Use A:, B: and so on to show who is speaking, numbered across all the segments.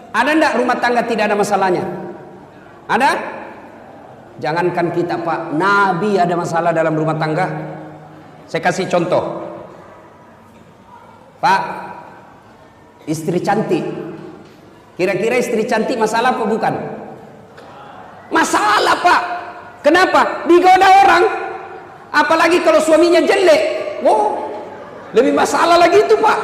A: Ada enggak rumah tangga tidak ada masalahnya? Ada? Jangankan kita Pak, Nabi ada masalah dalam rumah tangga. Saya kasih contoh. Pak, istri cantik. Kira-kira istri cantik masalah apa bukan? Masalah Pak. Kenapa? Digoda orang. Apalagi kalau suaminya jelek. Wow, lebih masalah lagi itu Pak.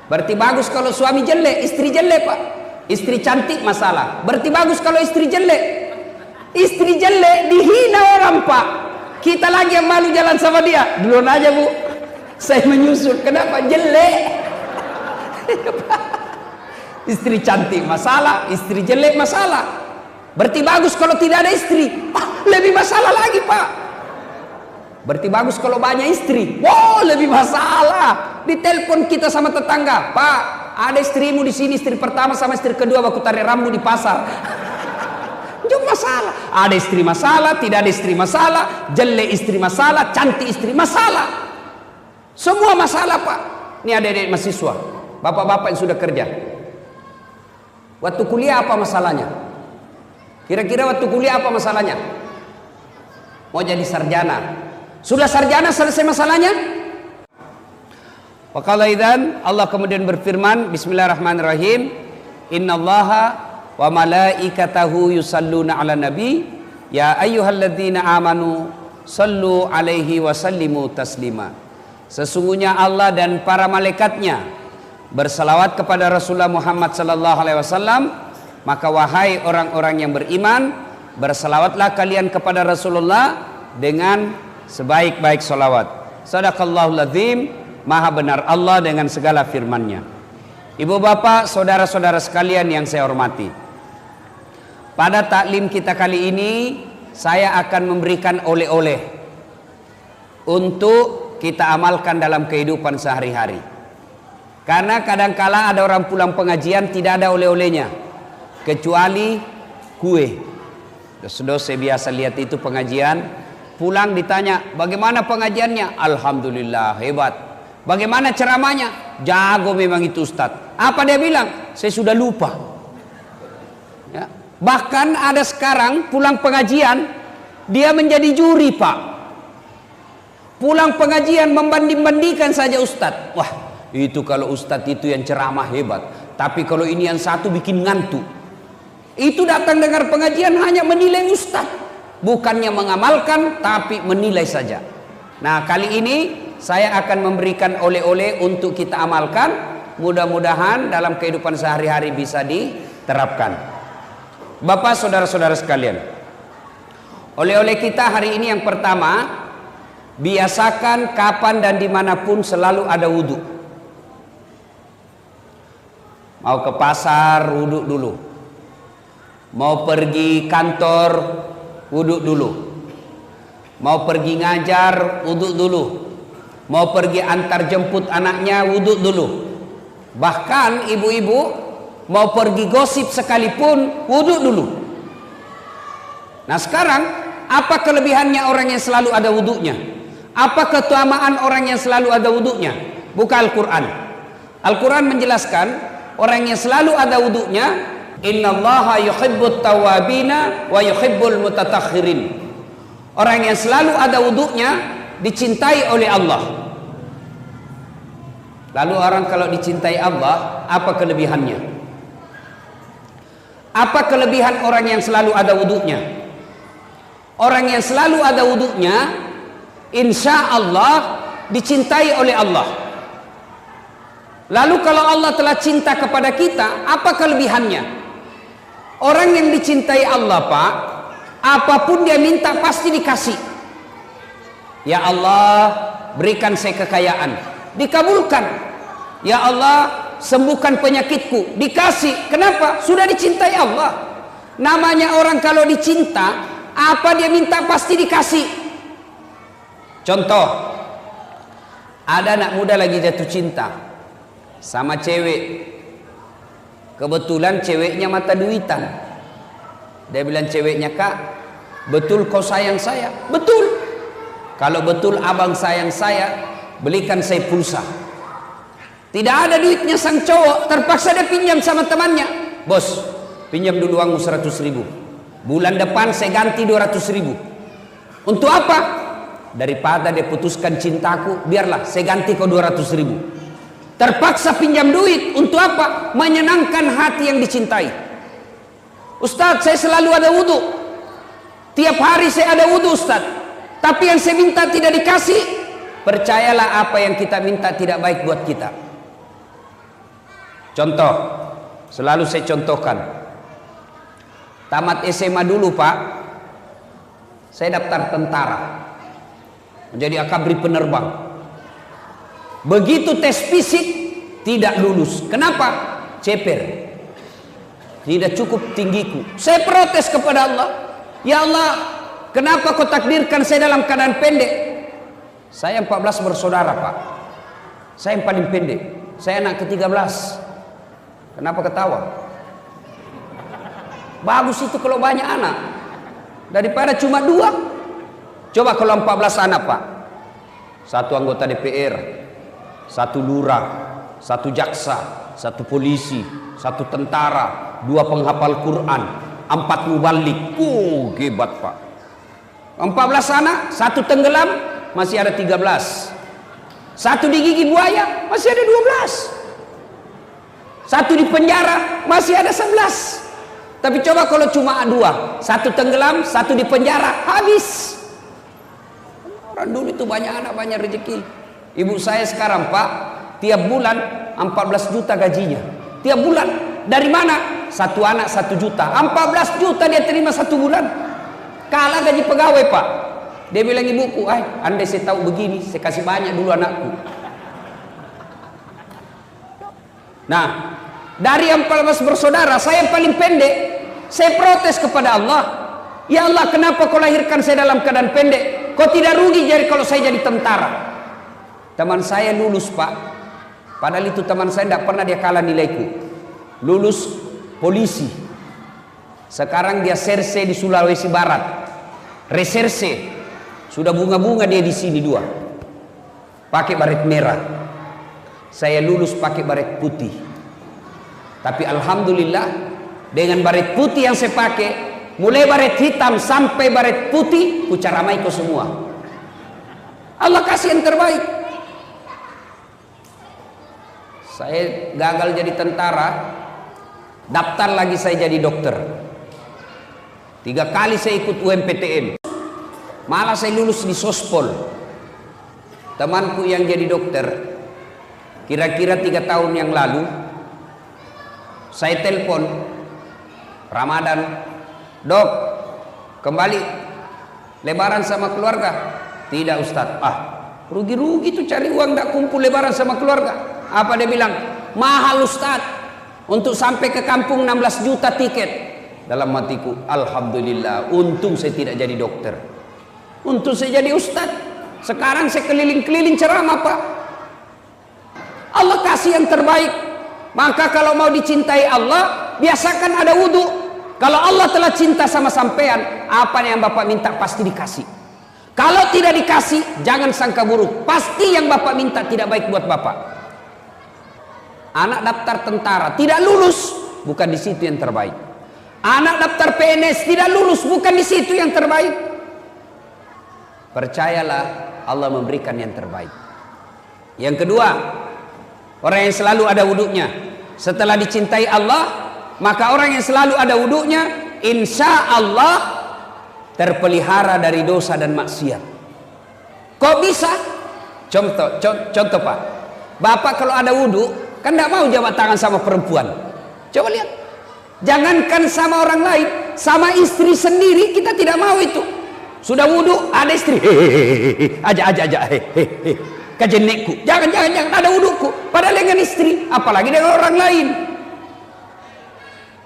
A: Berarti bagus kalau suami jelek, istri jelek Pak. Istri cantik masalah. Berarti bagus kalau istri jelek. Istri jelek dihina orang Pak. Kita lagi yang malu jalan sama dia. Duluan aja Bu, saya menyusul. Kenapa? Jelek. Istri cantik masalah, istri jelek masalah. Berarti bagus kalau tidak ada istri. Lebih masalah lagi Pak. Berarti bagus kalau banyak istri. Wow, lebih masalah. Ditelepon kita sama tetangga, Pak, ada istrimu di sini, istri pertama sama istri kedua waktu tarik rambut di pasar. Jauh masalah. Ada istri masalah, tidak ada istri masalah, jelek istri masalah, cantik istri masalah. Semua masalah Pak. Ini adik-adik mahasiswa, bapak-bapak yang sudah kerja. Waktu kuliah apa masalahnya? Kira-kira waktu kuliah apa masalahnya? Mau jadi sarjana. Sudah sarjana selesai masalahnya? Waqala idzan, Allah kemudian berfirman, bismillahirrahmanirrahim, innallaha wa malaikatahu yusalluna ala nabi ya ayyuhalladzina amanu sallu alaihi wa sallimu taslima. Sesungguhnya Allah dan para malaikatnya bersalawat kepada Rasulullah Muhammad sallallahu alaihi wasallam, maka wahai orang-orang yang beriman, bersalawatlah kalian kepada Rasulullah dengan sebaik-baik salawat. Sadaqallahul azim, maha benar Allah dengan segala firman-Nya. Ibu bapak, saudara-saudara sekalian yang saya hormati, pada taklim kita kali ini saya akan memberikan oleh-oleh untuk kita amalkan dalam kehidupan sehari-hari. Karena kadangkala ada orang pulang pengajian tidak ada oleh-olehnya kecuali kue. Dos-dos saya biasa lihat itu pengajian, pulang ditanya bagaimana pengajiannya, alhamdulillah hebat. Bagaimana ceramahnya, jago memang itu Ustaz. Apa dia bilang? Saya sudah lupa ya. Bahkan ada sekarang pulang pengajian dia menjadi juri Pak. Pulang pengajian membanding-bandingkan saja Ustaz. Wah, itu kalau Ustaz itu yang ceramah hebat, tapi kalau ini yang satu bikin ngantuk. Itu datang dengar pengajian hanya menilai Ustaz, bukannya mengamalkan tapi menilai saja. Nah, kali ini saya akan memberikan oleh-oleh untuk kita amalkan. Mudah-mudahan dalam kehidupan sehari-hari bisa diterapkan. Bapak, saudara-saudara sekalian, oleh-oleh kita hari ini yang pertama, biasakan kapan dan dimanapun selalu ada wudhu. Mau ke pasar, wudhu dulu. Mau pergi kantor, wudhu dulu. Mau pergi ngajar, wudhu dulu. Mau pergi antar jemput anaknya, wudhu dulu. Bahkan ibu-ibu mau pergi gosip sekalipun, wudhu dulu. Nah sekarang, apa kelebihannya orang yang selalu ada wudhunya? Apa keutamaan orang yang selalu ada wudhunya? Buka Al-Quran. Al-Quran menjelaskan orang yang selalu ada wudhunya, innallaha yuhibbut tawabina wa yuhibbul mutatakhirin. Orang yang selalu ada wudhunya dicintai oleh Allah. Lalu orang kalau dicintai Allah, apa kelebihannya? Apa kelebihan orang yang selalu ada wudhunya? Orang yang selalu ada wudhunya, insya Allah dicintai oleh Allah. Lalu kalau Allah telah cinta kepada kita, apa kelebihannya? Orang yang dicintai Allah Pak, apapun dia minta pasti dikasih. Ya Allah, berikan saya kekayaan, dikabulkan. Ya Allah, sembuhkan penyakitku, dikasih. Kenapa? Sudah dicintai Allah. Namanya orang kalau dicinta, apa dia minta pasti dikasih. Contoh, ada anak muda lagi jatuh cinta sama cewek. Kebetulan ceweknya mata duitan. Dia bilang ceweknya, kak, betul kau sayang saya? Betul. Kalau betul abang sayang saya, belikan saya pulsa. Tidak ada duitnya sang cowok, terpaksa dia pinjam sama temannya. Bos, pinjam dulu uangmu 100.000. Bulan depan saya ganti 200.000. Untuk apa? Daripada dia putuskan cintaku, biarlah saya ganti kau 200.000. Terpaksa pinjam duit. Untuk apa? Menyenangkan hati yang dicintai. Ustadz, saya selalu ada wudhu. Tiap hari saya ada wudhu, Ustadz. Tapi yang saya minta tidak dikasih. Percayalah, apa yang kita minta tidak baik buat kita. Contoh, selalu saya contohkan. Tamat SMA dulu, Pak, saya daftar tentara, menjadi akabri penerbang. Begitu tes fisik tidak lulus. Kenapa? Ceper, tidak cukup tinggiku. Saya protes kepada Allah. Ya Allah, kenapa kau takdirkan saya dalam keadaan pendek? Saya 14 bersaudara, Pak. Saya yang paling pendek. Saya anak ke-13. Kenapa ketawa? Bagus itu kalau banyak anak, daripada cuma 2. Coba kalau 14 anak, Pak. 1 anggota DPR, 1 lurah, 1 jaksa, 1 polisi, 1 tentara, 2 penghafal Quran, 4 mubalik. Hebat, Pak. 14 anak, 1 tenggelam, masih ada 13. 1 digigit buaya, masih ada 12. 1 di penjara, masih ada 11. Tapi coba kalau cuma 2, 1 tenggelam, 1 di penjara, habis. Orang dulu itu banyak anak, banyak rezeki. Ibu saya sekarang, Pak, tiap bulan 14 juta gajinya. Tiap bulan. Dari mana? 1 anak 1 juta. 14 juta dia terima 1 bulan. Kalah gaji pegawai, Pak. Dia bilang, ibuku, andai saya tahu begini, saya kasih banyak dulu anakku. Nah, dari 14 bersaudara, saya yang paling pendek. Saya protes kepada Allah. Ya Allah, kenapa kau lahirkan saya dalam keadaan pendek? Kau tidak rugi jadi kalau saya jadi tentara. Teman saya lulus, Pak. Padahal itu teman saya tidak pernah dia kalah nilaiku. Lulus polisi. Sekarang dia serse di Sulawesi Barat. Reserse. Sudah bunga-bunga dia di sini 2. Pakai baret merah. Saya lulus pakai baret putih. Tapi alhamdulillah, dengan baret putih yang saya pakai, mulai baret hitam sampai baret putih, ku caramai kau semua. Allah kasih yang terbaik. Saya gagal jadi tentara, daftar lagi saya jadi dokter. 3 kali saya ikut UMPTN. Malah saya lulus di Sospol. Temanku yang jadi dokter, kira-kira 3 tahun yang lalu, saya telepon Ramadan, dok, kembali lebaran sama keluarga. Tidak, Ustadz. Rugi-rugi tuh cari uang, tidak kumpul lebaran sama keluarga. Apa dia bilang? Mahal, Ustadz. Untuk sampai ke kampung 16 juta tiket. Dalam hatiku, alhamdulillah, untung saya tidak jadi dokter. Untung saya jadi Ustadz. Sekarang saya keliling-keliling ceramah, Pak. Allah kasih yang terbaik. Maka kalau mau dicintai Allah, biasakan ada wudhu. Kalau Allah telah cinta sama sampean, apa yang Bapak minta pasti dikasih. Kalau tidak dikasih, jangan sangka buruk. Pasti yang Bapak minta tidak baik buat Bapak. Anak daftar tentara tidak lulus, bukan di situ yang terbaik. Anak daftar PNS tidak lulus, bukan di situ yang terbaik. Percayalah, Allah memberikan yang terbaik. Yang kedua, orang yang selalu ada wudhunya. Setelah dicintai Allah, maka orang yang selalu ada wudhunya, insya Allah terpelihara dari dosa dan maksiat. Kok bisa? Contoh, Pak. Bapak kalau ada wudhu, kan tidak mau jabat tangan sama perempuan. Coba lihat. Jangankan sama orang lain, sama istri sendiri kita tidak mau itu. Sudah wudhu, ada istri. Aja. Kajenekku. Jangan ada wudhuku. Padahal dengan istri, apalagi dengan orang lain.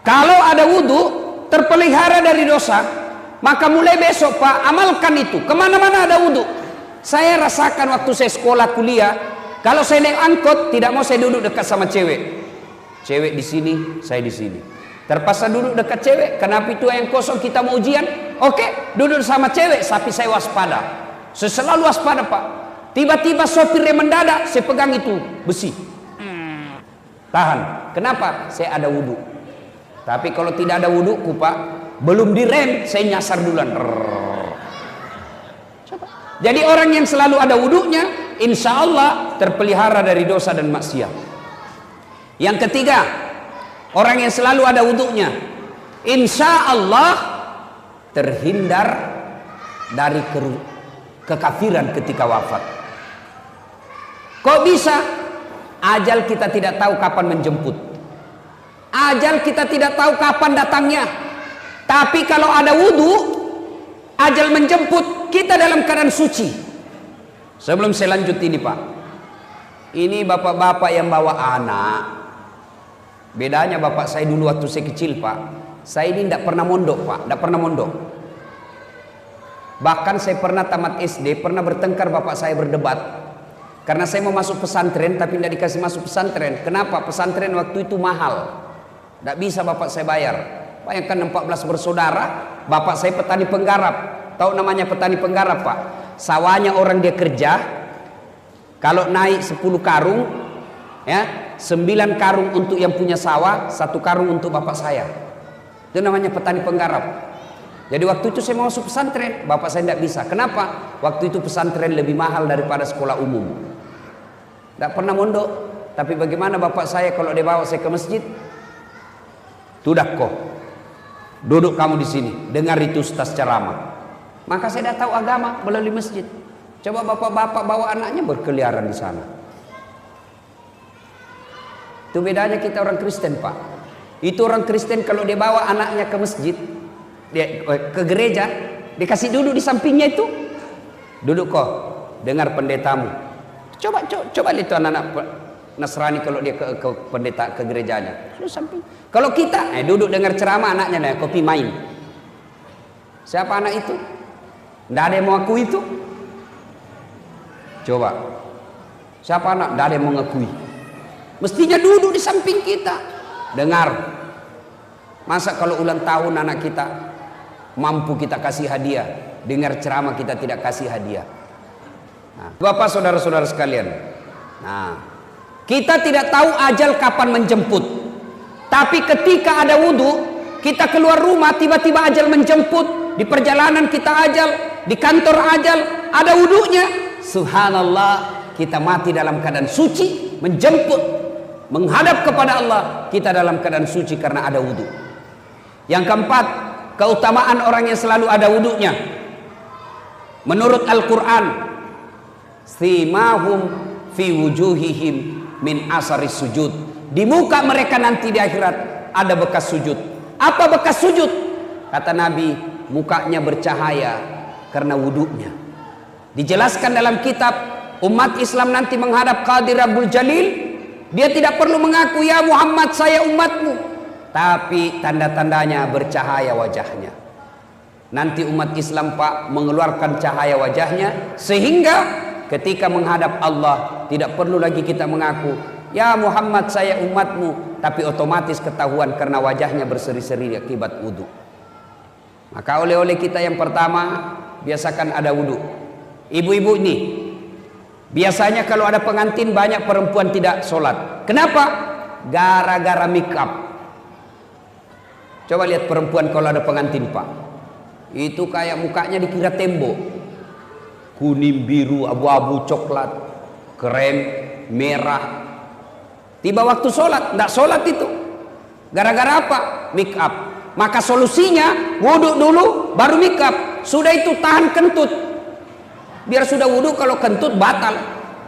A: Kalau ada wudhu, terpelihara dari dosa, maka mulai besok, Pak, amalkan itu. Kemana-mana ada wudhu. Saya rasakan waktu saya sekolah kuliah, kalau saya naik angkot, tidak mau saya duduk dekat sama cewek. Cewek di sini, saya di sini. Terpaksa duduk dekat cewek. Kenapa itu yang kosong kita mau ujian? Oke, duduk sama cewek, tapi saya waspada. Saya selalu waspada, Pak. Tiba-tiba sopir yang mendadak, saya pegang itu besi. tahan. Kenapa? Saya ada wudhu. Tapi kalau tidak ada wudhuku Pak, belum direm, saya nyasar duluan. Coba. Jadi orang yang selalu ada wudhunya, insya Allah terpelihara dari dosa dan maksiat. Yang ketiga, orang yang selalu ada wudhunya, insya Allah terhindar dari kekafiran ketika wafat. Kok bisa? Ajal kita tidak tahu kapan menjemput. Ajal kita tidak tahu kapan datangnya. Tapi kalau ada wudhu, ajal menjemput, kita dalam keadaan suci. Sebelum saya lanjut ini Pak, ini bapak-bapak yang bawa anak. Bedanya bapak saya dulu waktu saya kecil Pak, saya ini tidak pernah mondok Pak, tidak pernah mondok. Bahkan saya pernah tamat SD, pernah bertengkar bapak saya berdebat. Karena saya mau masuk pesantren tapi tidak dikasih masuk pesantren. Kenapa? Pesantren waktu itu mahal. Tidak bisa bapak saya bayar. Bayangkan 14 bersaudara, bapak saya petani penggarap. Tahu namanya petani penggarap Pak? Sawahnya orang dia kerja, kalau naik 10 karung, ya 9 karung untuk yang punya sawah, 1 karung untuk bapak saya. Itu namanya petani penggarap. Jadi waktu itu saya mau masuk pesantren, bapak saya tidak bisa. Kenapa? Waktu itu pesantren lebih mahal daripada sekolah umum. Tidak pernah mondok. Tapi bagaimana bapak saya kalau dia bawa saya ke masjid? Sudah kok, duduk kamu di sini, dengar itu ustaz ceramah. Maka saya dah tahu agama melalui masjid. Coba bapak-bapak bawa anaknya berkeliaran di sana. Itu bedanya kita orang Kristen Pak. Itu orang Kristen kalau dia bawa anaknya ke masjid, dia ke gereja, dikasih duduk di sampingnya itu. Duduk kok, dengar pendetamu. Coba lihat itu anak-anak Nasrani kalau dia ke pendeta ke gerejanya. Duduk samping. Kalau kita duduk dengar ceramah, anaknya kopi main. Siapa anak itu? Tidak ada yang mau akui itu. Coba. Siapa anak? Tidak ada yang mau ngakui. Mestinya duduk di samping kita. Dengar. Masa kalau ulang tahun anak kita mampu kita kasih hadiah, dengar ceramah kita tidak kasih hadiah. Nah, Bapak saudara-saudara sekalian. Nah, kita tidak tahu ajal kapan menjemput. Tapi ketika ada wudhu, kita keluar rumah tiba-tiba ajal menjemput. Di perjalanan kita ajal, di kantor ajal, ada wudhunya. Subhanallah, kita mati dalam keadaan suci, menjemput, menghadap kepada Allah. Kita dalam keadaan suci karena ada wudhu. Yang keempat, keutamaan orang yang selalu ada wudhunya. Menurut Al-Quran, simahum fi wujuhihim min asaris sujud. Di muka mereka nanti di akhirat ada bekas sujud. Apa bekas sujud? Kata Nabi, mukanya bercahaya karena wudhunya. Dijelaskan dalam kitab, umat Islam nanti menghadap Qadir Rabbul Jalil, dia tidak perlu mengaku ya Muhammad saya umatmu, tapi tanda-tandanya bercahaya wajahnya. Nanti umat Islam Pak mengeluarkan cahaya wajahnya, sehingga ketika menghadap Allah tidak perlu lagi kita mengaku ya Muhammad saya umatmu, tapi otomatis ketahuan karena wajahnya berseri-seri akibat wudhu. Maka oleh-oleh kita yang pertama, biasakan ada wudhu. Ibu-ibu ini biasanya kalau ada pengantin banyak perempuan tidak sholat. Kenapa? Gara-gara make up. Coba lihat perempuan kalau ada pengantin Pak, itu kayak mukanya dikira tembok, kuning, biru, abu-abu, coklat, krem, merah. Tiba waktu sholat, tidak sholat itu. Gara-gara apa? Make up. Maka solusinya wudhu dulu baru make up. Sudah itu tahan kentut. Biar sudah wudhu, kalau kentut batal.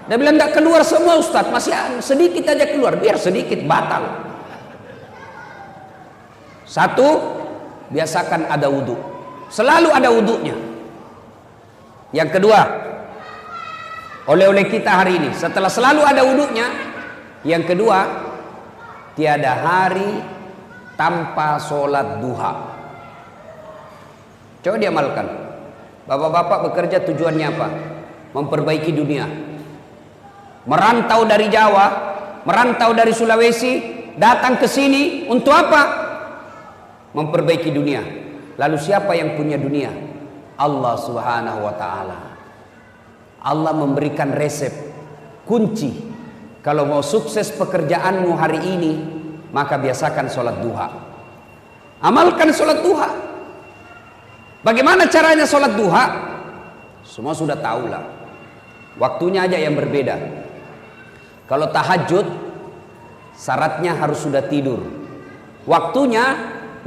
A: Dia bilang tidak keluar semua Ustaz, masih sedikit aja keluar. Biar sedikit batal. Satu, biasakan ada wudhu. Selalu ada wudhunya. Yang kedua, oleh-oleh kita hari ini, setelah selalu ada wudhunya, yang kedua, tiada hari tanpa sholat duha. Coba diamalkan. Bapak-bapak bekerja tujuannya apa? Memperbaiki dunia. Merantau dari Jawa, merantau dari Sulawesi, datang ke sini untuk apa? Memperbaiki dunia. Lalu siapa yang punya dunia? Allah Subhanahu wa ta'ala. Allah memberikan resep, kunci Kalau mau sukses pekerjaanmu hari ini, maka biasakan sholat duha. Amalkan sholat duha. Bagaimana caranya sholat duha? Semua sudah tahu lah. Waktunya aja yang berbeda. Kalau tahajud, syaratnya harus sudah tidur. Waktunya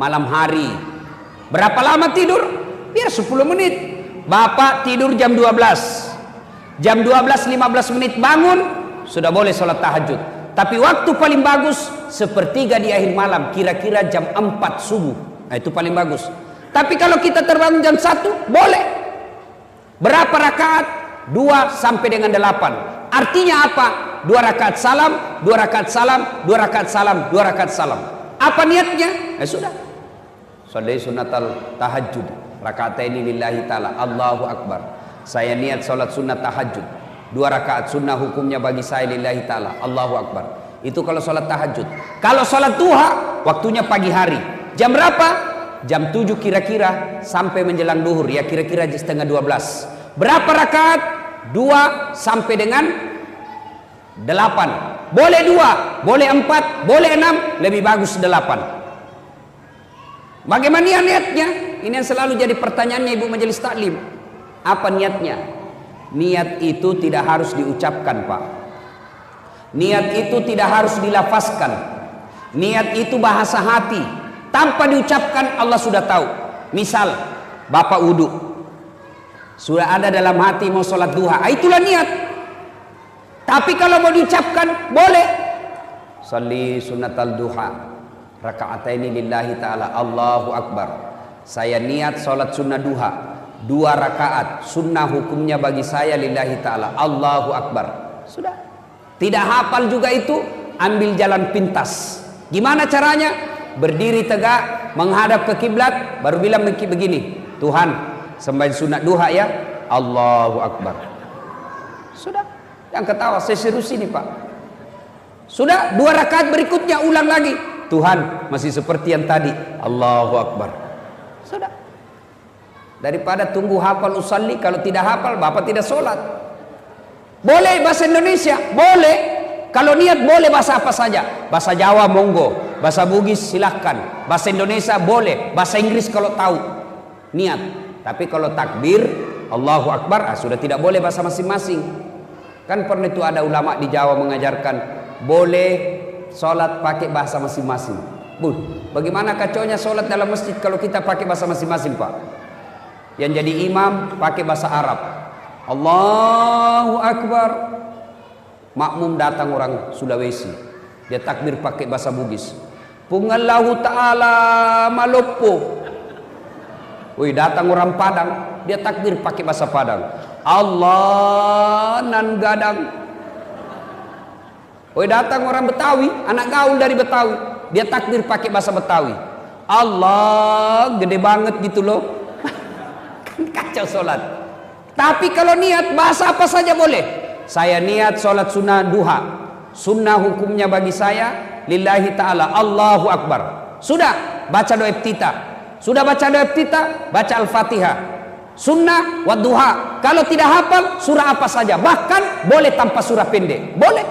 A: malam hari. Berapa lama tidur? Biar 10 menit. Bapak tidur jam 12. Jam 12.15 menit bangun, sudah boleh sholat tahajud. Tapi waktu paling bagus sepertiga di akhir malam, kira-kira jam 4 subuh. Nah, itu paling bagus. Tapi kalau kita terbangun jam 1, boleh. Berapa rakaat? 2 sampai dengan 8. Artinya apa? 2 rakaat salam, 2 rakaat salam, 2 rakaat salam, 2 rakaat salam. Apa niatnya? Sudah. Sholli sunnatal tahajud. Rakaataini lillahi ta'ala. Allahu Akbar. Saya niat sholat sunnah tahajud. 2 rakaat sunnah hukumnya bagi saya lillahi ta'ala. Allahu Akbar. Itu kalau sholat tahajud. Kalau sholat duha, waktunya pagi hari. Jam berapa? Jam 7 kira-kira sampai menjelang duhur. Ya kira-kira setengah 12. Berapa rakaat? 2 sampai dengan 8. Boleh 2, boleh 4, boleh 6. Lebih bagus 8. Bagaimana niatnya? Ini yang selalu jadi pertanyaannya Ibu Majelis Taklim. Apa niatnya? Niat itu tidak harus diucapkan, Pak. Niat itu tidak harus dilafazkan. Niat itu bahasa hati. Tanpa diucapkan Allah sudah tahu. Misal Bapak wudhu, sudah ada dalam hati mau sholat duha, itulah niat. Tapi kalau mau diucapkan, boleh. Sholli sunnatal duha rakaataini lillahi ta'ala. Allahu Akbar. Saya niat sholat sunnah duha 2 rakaat. Sunnah hukumnya bagi saya lillahi ta'ala. Allahu Akbar. Sudah. Tidak hafal juga itu, ambil jalan pintas. Gimana caranya? Berdiri tegak, menghadap ke kiblat, baru bilang begini, Tuhan, sembahyang sunat duha ya. Allahu Akbar. Sudah. Yang ketawa, saya serius ini Pak. Sudah, 2 rakaat berikutnya ulang lagi. Tuhan, masih seperti yang tadi. Allahu Akbar. Sudah. Daripada tunggu hafal usalli, kalau tidak hafal Bapak tidak sholat. Boleh bahasa Indonesia, boleh. Kalau niat boleh bahasa apa saja. Bahasa Jawa monggo, bahasa Bugis silahkan, bahasa Indonesia boleh, bahasa Inggris kalau tahu niat. Tapi kalau takbir Allahu Akbar, sudah tidak boleh bahasa masing-masing. Kan pernah itu ada ulama di Jawa mengajarkan boleh sholat pakai bahasa masing-masing. Bagaimana kacaunya sholat dalam masjid kalau kita pakai bahasa masing-masing, Pak? Yang jadi imam pakai bahasa Arab. Allahu Akbar. Makmum datang orang Sulawesi, dia takbir pakai bahasa Bugis. Pungallahu ta'ala malopo. Wih, datang orang Padang, dia takbir pakai bahasa Padang. Allah nan gadang. Wih, datang orang Betawi, anak gaul dari Betawi, dia takbir pakai bahasa Betawi. Allah gede banget gitu loh. Kan kacau sholat. Tapi kalau niat bahasa apa saja boleh. Saya niat sholat sunnah duha. Sunnah hukumnya bagi saya lillahi ta'ala. Allahu Akbar. Sudah baca doa iftitah. Sudah baca doa iftitah, baca Al-Fatihah. Sunnah wa duha. Kalau tidak hafal surah apa saja, bahkan boleh tanpa surah pendek. Boleh.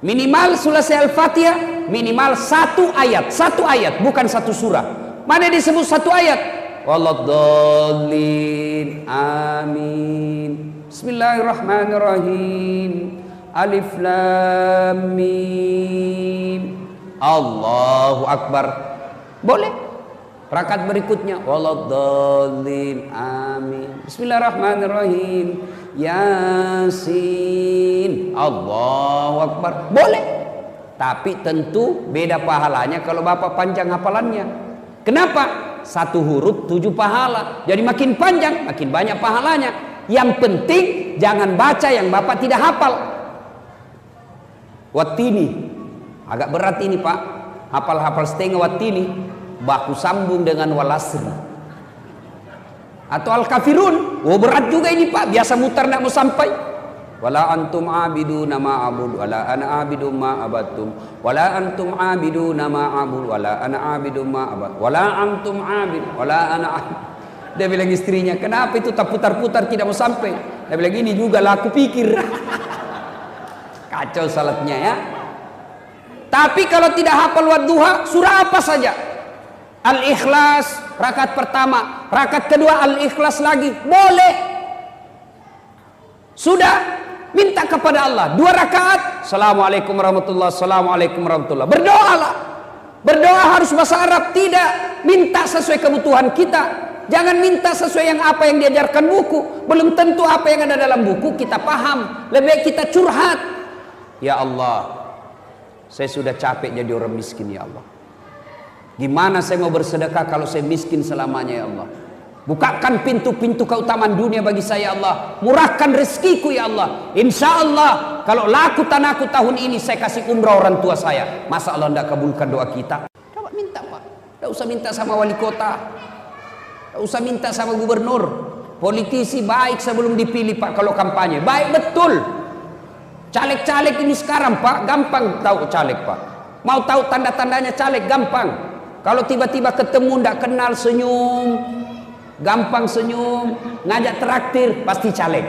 A: Minimal selesai Al-Fatihah, minimal 1 ayat. 1 ayat, bukan 1 surah. Mana disebut 1 ayat? Waladhdallin. Amin. Bismillahirrahmanirrahim. Alif lam mim. Allahu Akbar. Boleh. Rakaat berikutnya waladhdallin. Amin. Bismillahirrahmanirrahim. Yasin. Allahu Akbar. Boleh. Tapi tentu beda pahalanya kalau Bapak panjang hafalannya. Kenapa? 1 huruf 7 pahala. Jadi makin panjang, makin banyak pahalanya. Yang penting jangan baca yang Bapak tidak hafal. Wattini. Agak berat ini Pak. Hafal-hafal setengah wattini. Baku sambung dengan walasri. Atau al-kafirun. Oh berat juga ini Pak. Biasa mutar nak mau sampai. Wala antum abiduna ma abud wala ana abidu ma abattum wala antum abiduna ma abud wala ana abidu ma abad wala antum abid wala ana abid. Dia bilang istrinya, kenapa itu tak putar-putar tidak mau sampai? Dia bilang, ini juga lah aku pikir. Kacau salatnya ya. Tapi kalau tidak hafal wadduha, surah apa saja. Al-Ikhlas rakaat pertama, rakaat kedua Al-Ikhlas lagi, boleh. Sudah, minta kepada Allah. 2 rakaat, Assalamualaikum warahmatullahi, Assalamualaikum warahmatullahi. Berdoalah. Berdoa harus bahasa Arab, tidak. Minta sesuai kebutuhan kita. Jangan minta sesuai yang apa yang diajarkan buku. Belum tentu apa yang ada dalam buku kita paham. Lebih baik kita curhat. Ya Allah, saya sudah capek jadi orang miskin ya Allah. Gimana saya mau bersedekah kalau saya miskin selamanya ya Allah. Bukakan pintu-pintu keutamaan dunia bagi saya ya Allah. Murahkan rezekiku ya Allah. Insya Allah kalau laku tanahku tahun ini saya kasih umrah orang tua saya. Masa Allah tidak kabulkan doa kita? Coba minta Pak. Tidak usah minta sama wali kota. Tidak usah minta sama gubernur. Politisi baik sebelum dipilih Pak kalau kampanye. Baik betul. Caleg-caleg ini sekarang Pak, gampang tahu caleg Pak. Mau tahu tanda-tandanya caleg gampang. Kalau tiba-tiba ketemu ndak kenal senyum, gampang senyum, ngajak traktir pasti caleg.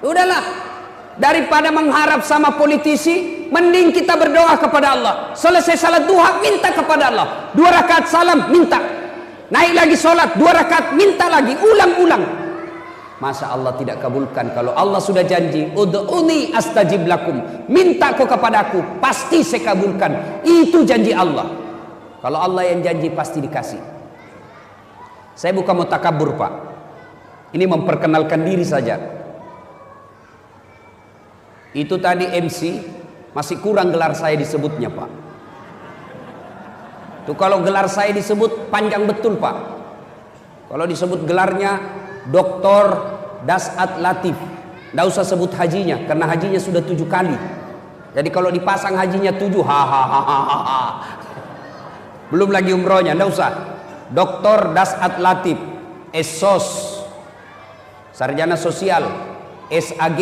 A: Udahlah, daripada mengharap sama politisi, mending kita berdoa kepada Allah. Selesai salat duha minta kepada Allah. 2 rakaat salam minta. Naik lagi salat 2 rakaat minta lagi, ulang-ulang. Masa Allah tidak kabulkan? Kalau Allah sudah janji, ud'uni astajib lakum, minta kau kepadaku, pasti saya kabulkan. Itu janji Allah. Kalau Allah yang janji pasti dikasih. Saya bukan mau takabur Pak. Ini memperkenalkan diri saja. Itu tadi MC masih kurang gelar saya disebutnya Pak. Tuh kalau gelar saya disebut panjang betul Pak. Kalau disebut gelarnya Doktor Dasat Latif, tidak usah sebut hajinya karena hajinya sudah 7 kali. Jadi kalau dipasang hajinya 7, hahaha. Belum lagi umrohnya, tidak usah. Doktor Dasat Latif, SOS, Sarjana Sosial, SAG,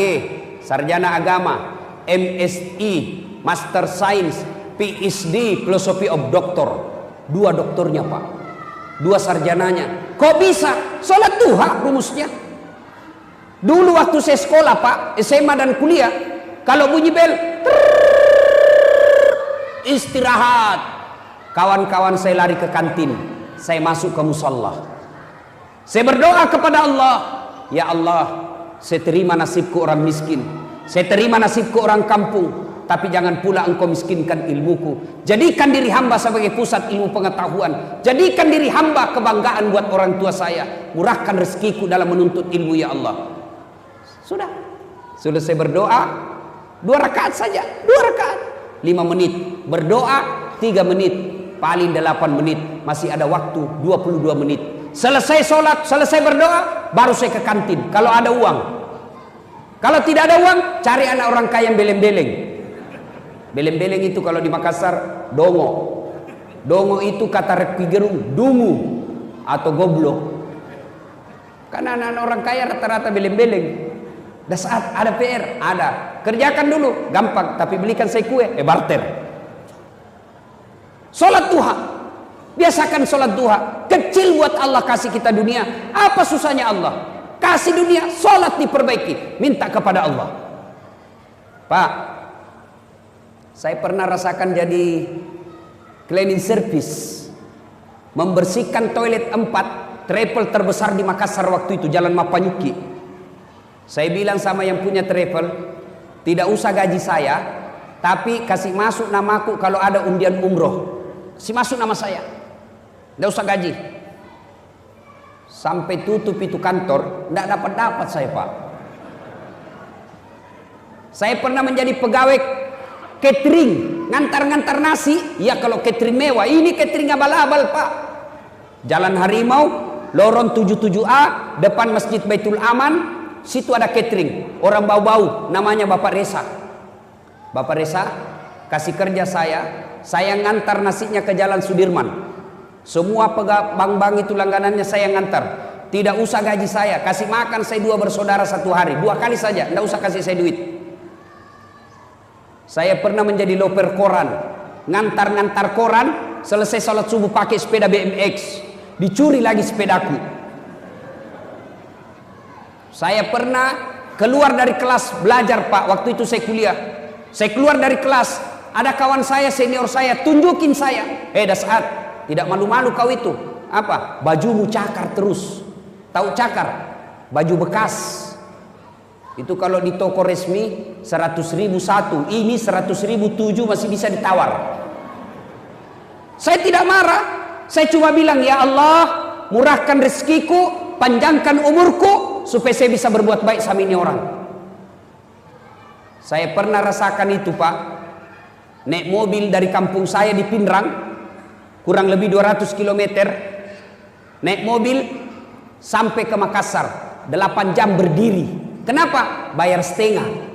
A: Sarjana Agama, MSI, Master Science, PhD, Philosophy of Doctor. 2 doktornya Pak. 2 sarjananya. Kok bisa? Sholat duha rumusnya. Dulu waktu saya sekolah Pak, SMA dan kuliah, kalau bunyi bel, istirahat. Kawan-kawan saya lari ke kantin, saya masuk ke musalla. Saya berdoa kepada Allah, ya Allah, saya terima nasibku orang miskin, saya terima nasibku orang kampung. Tapi jangan pula engkau miskinkan ilmuku. Jadikan diri hamba sebagai pusat ilmu pengetahuan. Jadikan diri hamba kebanggaan buat orang tua saya. Murahkan rezekiku dalam menuntut ilmu ya Allah. Sudah saya berdoa 2 rakaat saja. 2 rakaat 5 menit. Berdoa 3 menit. Paling 8 menit. Masih ada waktu 22 menit. Selesai sholat, selesai berdoa, baru saya ke kantin kalau ada uang. Kalau tidak ada uang, cari anak orang kaya yang beleng-beleng. Beleng-beleng itu kalau di Makassar dongo. Dongo itu kata Rocky Gerung dungu atau goblok. Karena anak-anak orang kaya rata-rata beleng-beleng. Dan saat ada PR, ada. Kerjakan dulu, gampang. Tapi belikan saya kue, barter. Sholat duha. Biasakan sholat duha. Kecil buat Allah kasih kita dunia. Apa susahnya Allah? Kasih dunia, sholat diperbaiki. Minta kepada Allah. Pak, saya pernah rasakan jadi cleaning service, membersihkan toilet 4 travel terbesar di Makassar waktu itu, Jalan Mapanyuki. Saya bilang sama yang punya travel, tidak usah gaji saya, tapi kasih masuk namaku kalau ada undian umroh. Kasih masuk nama saya, tidak usah gaji. Sampai tutup itu kantor, tidak dapat saya Pak. Saya pernah menjadi pegawai catering, ngantar-ngantar nasi. Ya kalau catering mewah, ini catering abal-abal Pak. Jalan Harimau, lorong 77A, depan Masjid Baitul Aman. Situ ada catering, orang bau-bau, namanya Bapak Resa. Bapak Resa kasih kerja saya ngantar nasinya ke Jalan Sudirman. Semua bank-bank itu langganannya saya ngantar. Tidak usah gaji saya, kasih makan saya 2 bersaudara 1 hari, 2 kali saja, tidak usah kasih saya duit. Saya pernah menjadi loper koran, ngantar-ngantar koran, selesai salat subuh pakai sepeda BMX, dicuri lagi sepedaku. Saya pernah keluar dari kelas belajar Pak, waktu itu saya kuliah. Saya keluar dari kelas, ada kawan saya, senior saya, tunjukin saya. Dasar, tidak malu-malu kau itu. Apa? Bajumu cakar terus. Tahu cakar? Baju bekas. Itu kalau di toko resmi 100.000 satu, ini 100.000 7 masih bisa ditawar. Saya tidak marah, saya cuma bilang, ya Allah, murahkan rezekiku, panjangkan umurku, supaya saya bisa berbuat baik sama ini orang. Saya pernah rasakan itu Pak, naik mobil dari kampung saya di Pindrang, kurang lebih 200 km, naik mobil sampai ke Makassar, 8 jam berdiri. Kenapa? Bayar setengah.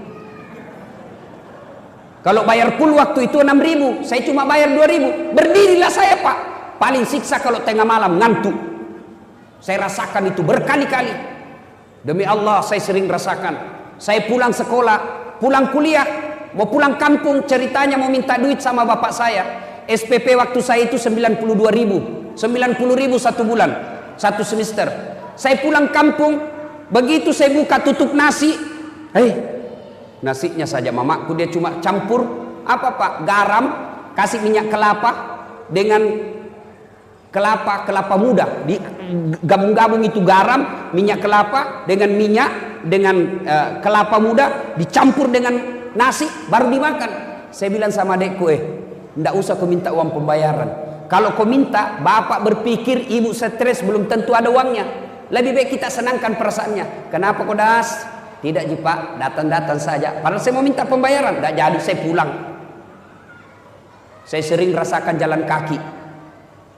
A: Kalau bayar full waktu itu 6.000, saya cuma bayar 2.000. Berdirilah saya Pak. Paling siksa kalau tengah malam, ngantuk. Saya rasakan itu berkali-kali. Demi Allah saya sering rasakan. Saya pulang sekolah, pulang kuliah, mau pulang kampung, ceritanya mau minta duit sama bapak saya. SPP waktu saya itu 92.000. 90.000 satu bulan, satu semester. Saya pulang kampung, begitu saya buka tutup nasi, nasinya saja mamaku dia cuma campur apa Pak? Garam, kasih minyak kelapa dengan kelapa muda, digabung-gabung itu garam, minyak kelapa dengan minyak dengan kelapa muda dicampur dengan nasi baru dimakan. Saya bilang sama adekku, ndak usah kau minta uang pembayaran. Kalau kau minta, bapak berpikir ibu stres, belum tentu ada uangnya. Lebih baik kita senangkan perasaannya. Kenapa kau das? Tidak ji Pak, datang-datang saja. Padahal saya mau minta pembayaran, tidak jadi, saya pulang. Saya sering rasakan jalan kaki,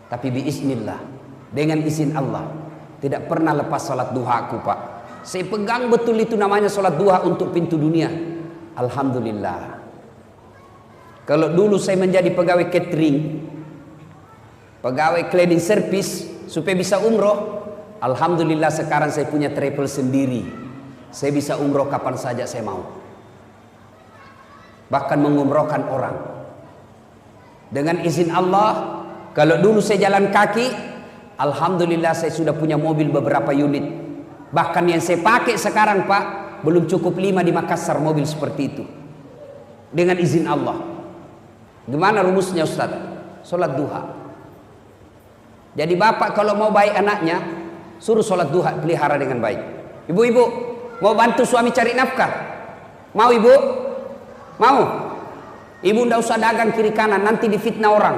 A: tapi biiznillah, dengan izin Allah, tidak pernah lepas salat duha aku Pak. Saya pegang betul itu namanya salat duha untuk pintu dunia. Alhamdulillah. Kalau dulu saya menjadi pegawai catering, pegawai cleaning service supaya bisa umroh, alhamdulillah sekarang saya punya travel sendiri. Saya bisa umroh kapan saja saya mau. Bahkan mengumrohkan orang. Dengan izin Allah, kalau dulu saya jalan kaki, alhamdulillah saya sudah punya mobil beberapa unit. Bahkan yang saya pakai sekarang Pak, belum cukup 5 di Makassar mobil seperti itu. Dengan izin Allah. Gimana rumusnya Ustaz? Sholat duha. Jadi bapak kalau mau baik anaknya, suruh sholat duha, pelihara dengan baik. Ibu-ibu, mau bantu suami cari nafkah? Mau ibu? Mau? Ibu ndak usah dagang kiri kanan, nanti difitnah orang.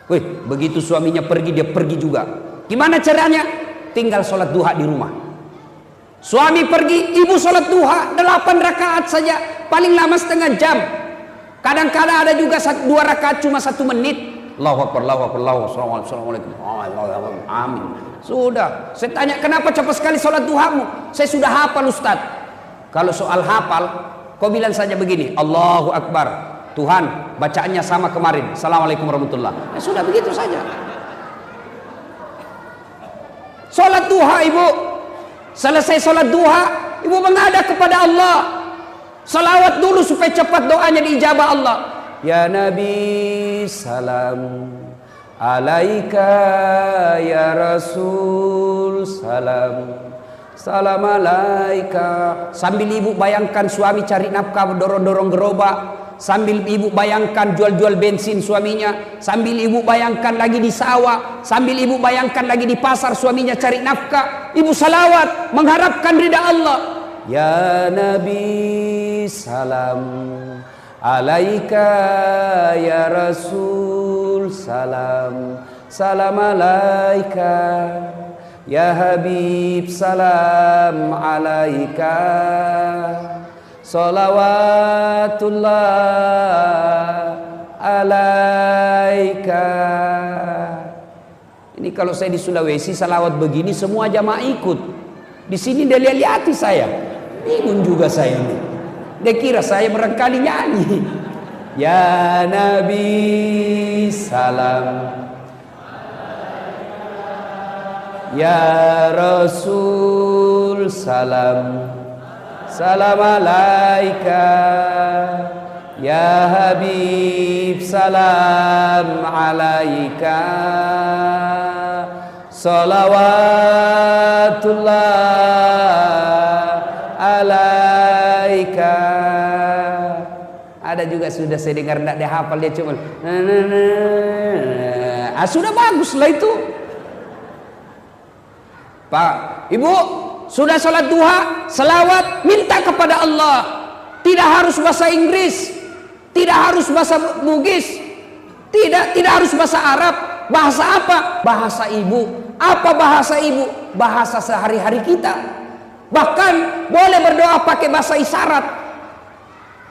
A: Wih, begitu suaminya pergi, dia pergi juga. Gimana caranya? Tinggal sholat duha di rumah. Suami pergi, ibu sholat duha 8 rakaat saja, paling lama setengah jam. Kadang-kadang ada juga 2 rakaat cuma 1 menit. Allahu Akbar, Allahu Akbar, Allahu Akbar, Assalamualaikum. Amin. Sudah. Saya tanya, kenapa cepat sekali sholat duhamu? Saya sudah hafal Ustaz. Kalau soal hafal, kau bilang saja begini, Allahu Akbar, Tuhan, bacaannya sama kemarin, Assalamualaikum warahmatullahi. Sudah begitu saja. Sholat duha ibu, selesai sholat duha, ibu menghadap kepada Allah. Salawat dulu supaya cepat doanya diijabah Allah. Ya Nabi salam alaika, ya Rasul salam, salam alaika. Sambil ibu bayangkan suami cari nafkah, dorong-dorong gerobak, sambil ibu bayangkan jual-jual bensin suaminya, sambil ibu bayangkan lagi di sawah, sambil ibu bayangkan lagi di pasar suaminya cari nafkah, ibu salawat mengharapkan ridha Allah. Ya Nabi salam alaika, ya Rasul salam, salam alaika, ya Habib salam alaika, salawatullah alaika. Ini kalau saya di Sulawesi salawat begini semua jamaah ikut. Di sini dia lihat saya, bingung juga saya ini. Dia kira saya barangkali nyanyi. Ya Nabi salam, ya Rasul salam, salam alaika, ya Habib salam alaika, salawatullah alaika. ada juga sudah saya dengar tidak dia hafal, dia cuma sudah bagus lah itu. Pak, Ibu, sudah sholat duha, selawat, minta kepada Allah. Tidak harus bahasa Inggris, tidak harus bahasa Bugis, tidak harus bahasa Arab. Bahasa apa? Bahasa ibu. Apa bahasa ibu? Bahasa sehari-hari kita. Bahkan boleh berdoa pakai bahasa isyarat.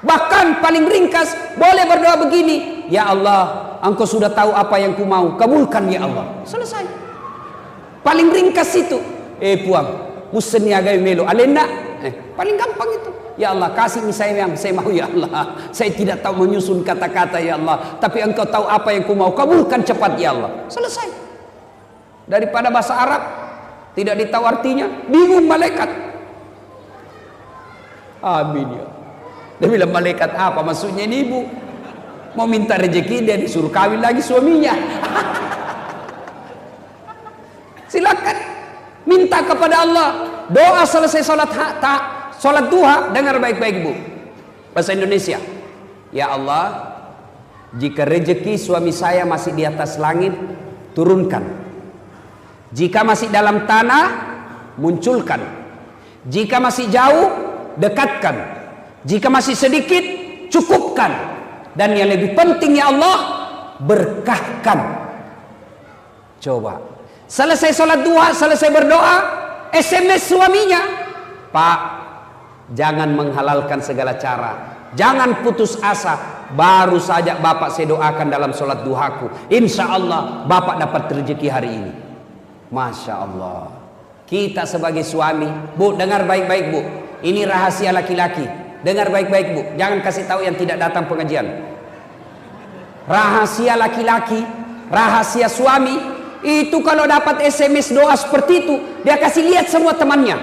A: Bahkan paling ringkas boleh berdoa begini, ya Allah, Engkau sudah tahu apa yang ku mau, kabulkan ya Allah. Selesai. Paling ringkas itu. Puang, musen niagai melo alenda. Paling gampang itu. Ya Allah, kasih saya yang saya mau ya Allah. Saya tidak tahu menyusun kata-kata ya Allah, tapi Engkau tahu apa yang ku mau, kabulkan cepat ya Allah. Selesai. Daripada bahasa Arab tidak ditahu artinya, bingung malaikat. Amin ya. Dia bilang, malaikat apa maksudnya ini ibu? Mau minta rezeki, dia disuruh kawin lagi suaminya. Silakan minta kepada Allah. Doa selesai sholat duha, dengar baik-baik Bu. Bahasa Indonesia. Ya Allah, jika rezeki suami saya masih di atas langit, turunkan. Jika masih dalam tanah, munculkan. Jika masih jauh, dekatkan. Jika masih sedikit, cukupkan. Dan yang lebih penting ya Allah, berkahkan. Coba. Selesai sholat duha, selesai berdoa, SMS suaminya, Pak, jangan menghalalkan segala cara, jangan putus asa. Baru saja Bapak saya doakan dalam sholat duhaku, insya Allah Bapak dapat rezeki hari ini. Masya Allah. Kita sebagai suami, Bu, dengar baik-baik Bu, ini rahasia laki-laki. Dengar baik-baik Bu, jangan kasih tahu yang tidak datang pengajian. Rahasia laki-laki, rahasia suami, itu kalau dapat SMS doa seperti itu, dia kasih lihat semua temannya.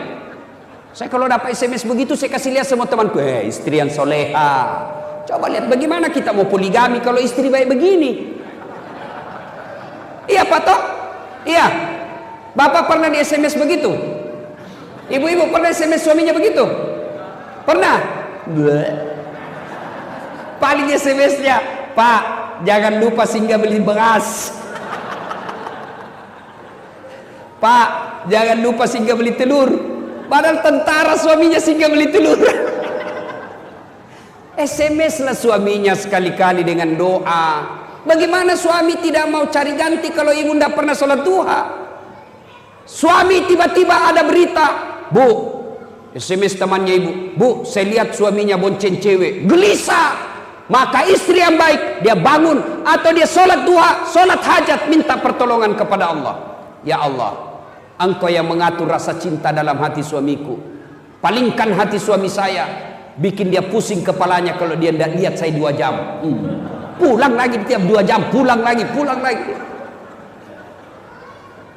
A: Saya kalau dapat SMS begitu, saya kasih lihat semua temanku, istri yang soleha. Coba lihat bagaimana kita mau poligami kalau istri baik begini. Iya Pak Tok? Iya. Bapak pernah di SMS begitu? Ibu-ibu pernah SMS suaminya begitu? Pernah? Paling SMS-nya, Pak, jangan lupa singgah beli beras. Pak, jangan lupa singgah beli telur. Padahal tentara suaminya singgah beli telur. SMS lah suaminya sekali-kali dengan doa. Bagaimana suami tidak mau cari ganti kalau ibu tidak pernah sholat duha? Suami tiba-tiba ada berita, Bu, SMS temannya ibu, Bu, saya lihat suaminya bonceng cewek, gelisah. Maka istri yang baik, dia bangun atau dia sholat duha, sholat hajat, minta pertolongan kepada Allah. Ya Allah, Engkau yang mengatur rasa cinta dalam hati suamiku, palingkan hati suami saya, bikin dia pusing kepalanya kalau dia tidak lihat saya 2 jam. Pulang lagi tiap 2 jam, pulang lagi.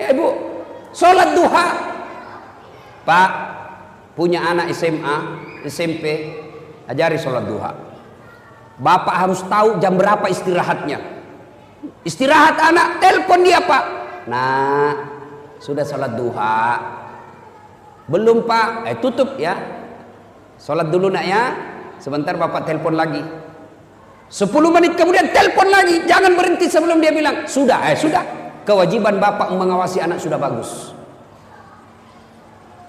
A: Ya Ibu, sholat duha. Pak, punya anak SMA, SMP, ajari sholat duha. Bapak harus tahu jam berapa istirahatnya. Istirahat anak, telepon dia Pak. Nah, sudah sholat duha? Belum Pak? Tutup ya. Sholat dulu nak ya. Sebentar Bapak telepon lagi. 10 menit kemudian telepon lagi. Jangan berhenti sebelum dia bilang sudah. Sudah. Kewajiban Bapak mengawasi anak sudah bagus.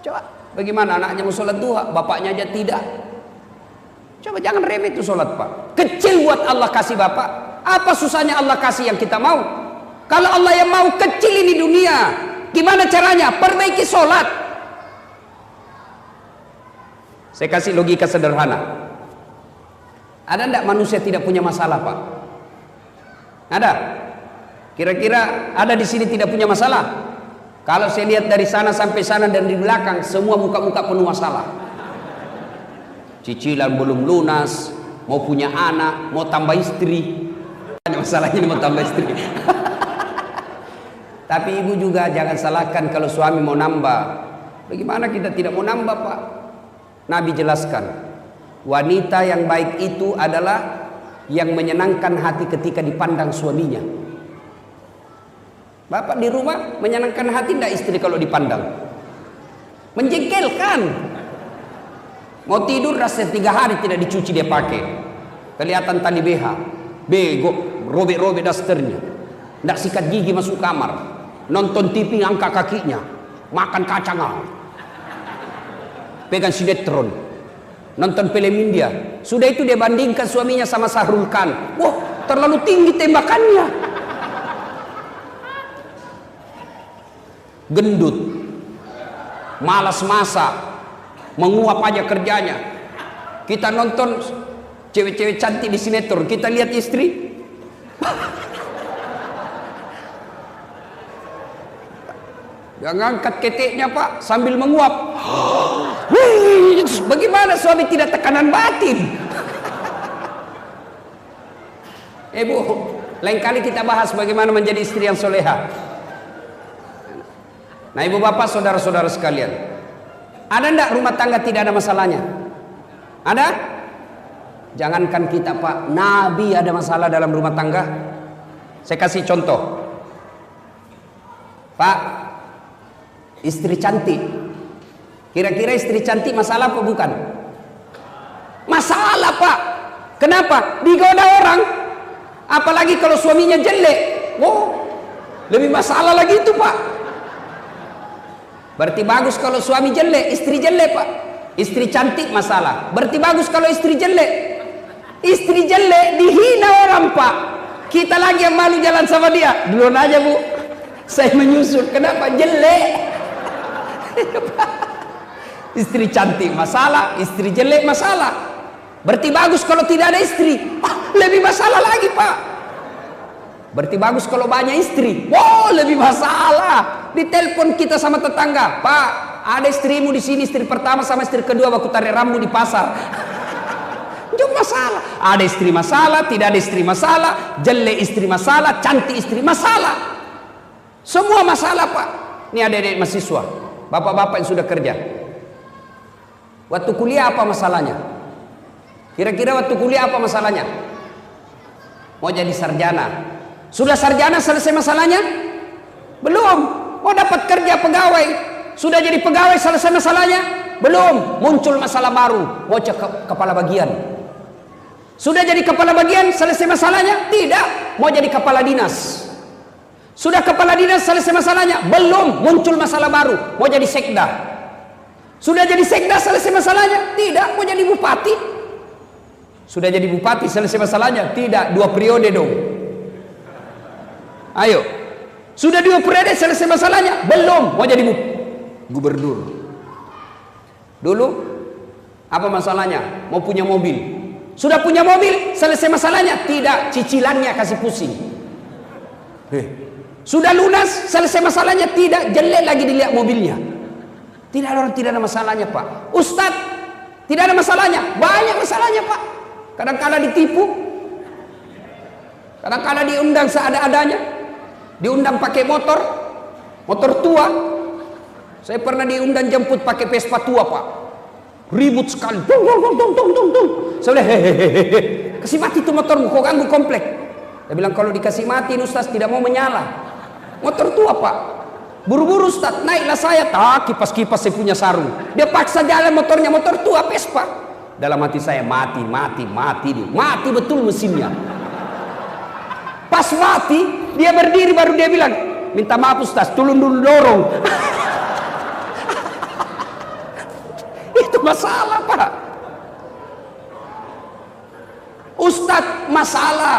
A: Coba, bagaimana anaknya mau sholat duha, bapaknya aja tidak. Coba jangan remeh itu sholat Pak. Kecil buat Allah kasih Bapak. Apa susahnya Allah kasih yang kita mau? Kalau Allah yang mau kecil ini dunia, gimana caranya? Perbaiki sholat. Saya kasih logika sederhana. Ada enggak manusia tidak punya masalah Pak? Ada? Kira-kira ada di sini tidak punya masalah? Kalau saya lihat dari sana sampai sana dan di belakang, semua muka-muka penuh masalah. Cicilan belum lunas, mau punya anak, mau tambah istri. Masalahnya mau tambah istri. Tapi ibu juga jangan salahkan kalau suami mau nambah. Bagaimana kita tidak mau nambah Pak? Nabi jelaskan, wanita yang baik itu adalah yang menyenangkan hati ketika dipandang suaminya. Bapak di rumah menyenangkan hati tidak istri kalau dipandang? Menjengkelkan. Mau tidur rasa 3 hari tidak dicuci dia pakai. kelihatan tali BH, bego, robek-robek dasternya, ndak sikat gigi masuk kamar, nonton TV angkat kakinya, makan kacang, pegang sinetron, nonton film India. Sudah itu dia bandingkan suaminya sama Sahrul Khan. Wah, terlalu tinggi tembakannya. Gendut, malas masak, menguap aja kerjanya. Kita nonton cewek-cewek cantik di sinetron, kita lihat istri dia ngangkat keteknya Pak sambil menguap. Bagaimana suami tidak tekanan batin? Bu, lain kali kita bahas bagaimana menjadi istri yang soleha. Nah ibu bapak saudara-saudara sekalian, ada enggak rumah tangga tidak ada masalahnya? Ada? Jangankan kita Pak, Nabi ada masalah dalam rumah tangga. Saya kasih contoh Pak, istri cantik. Kira-kira istri cantik masalah apa bukan? Masalah Pak. Kenapa? Digoda orang. Apalagi kalau suaminya jelek. Wow, lebih masalah lagi itu Pak. Berarti bagus kalau suami jelek, istri jelek Pak. Istri cantik masalah. Berarti bagus kalau istri jelek. Istri jelek dihina orang Pak. Kita lagi yang malu jalan sama dia. Duluan aja Bu, saya menyusul. Kenapa? Jelek. Istri cantik masalah, istri jelek masalah. Berarti bagus kalau tidak ada istri. Lebih masalah lagi Pak. Berarti bagus kalau banyak istri. Wow, lebih masalah. Ditelepon kita sama tetangga, Pak, ada istrimu di sini, istri pertama sama istri kedua waktu tarik rambut di pasar. Itu masalah. Ada istri masalah, tidak ada istri masalah, jelek istri masalah, cantik istri masalah. Semua masalah Pak. Ini adik-adik mahasiswa, bapak-bapak yang sudah kerja. Waktu kuliah apa masalahnya? Kira-kira waktu kuliah apa masalahnya? Mau jadi sarjana. Sudah sarjana selesai masalahnya? Belum. Mau dapat kerja pegawai. Sudah jadi pegawai selesai masalahnya? Belum. Muncul masalah baru. Mau cek kepala bagian. Sudah jadi kepala bagian selesai masalahnya? Tidak. Mau jadi kepala dinas. Sudah kepala dinas selesai masalahnya? Belum. Muncul masalah baru. Mau jadi sekda. Sudah jadi sekda selesai masalahnya? Tidak. Mau jadi bupati. Sudah jadi bupati selesai masalahnya? Tidak. 2 periode dong. Ayo. Sudah 2 periode selesai masalahnya? Belum. Mau jadi gubernur. Dulu apa masalahnya? Mau punya mobil. Sudah punya mobil selesai masalahnya? Tidak. Cicilannya kasih pusing. Sudah lunas selesai masalahnya? Tidak. Jelek lagi dilihat mobilnya. Tidak ada orang tidak ada masalahnya Pak. Ustadz tidak ada masalahnya? Banyak masalahnya Pak. Kadang-kala ditipu, kadang-kala diundang seada-adanya, diundang pakai motor tua. Saya pernah diundang jemput pakai Vespa tua Pak. Ribut sekali. Saya bilang, hehehe, kasih mati tuh motormu, kau ganggu komplek. Dia bilang kalau dikasih mati Ustaz tidak mau menyala. Motor tua Pak. Buru-buru Ustaz, naiklah saya. Tak, kipas-kipas saya punya sarung. Dia paksa jalan motornya, motor tua Vespa. Dalam hati saya mati betul mesinnya. Pas mati dia berdiri baru dia bilang, minta maaf Ustaz, tolong dulu dorong. Itu masalah Pak. Ustaz masalah,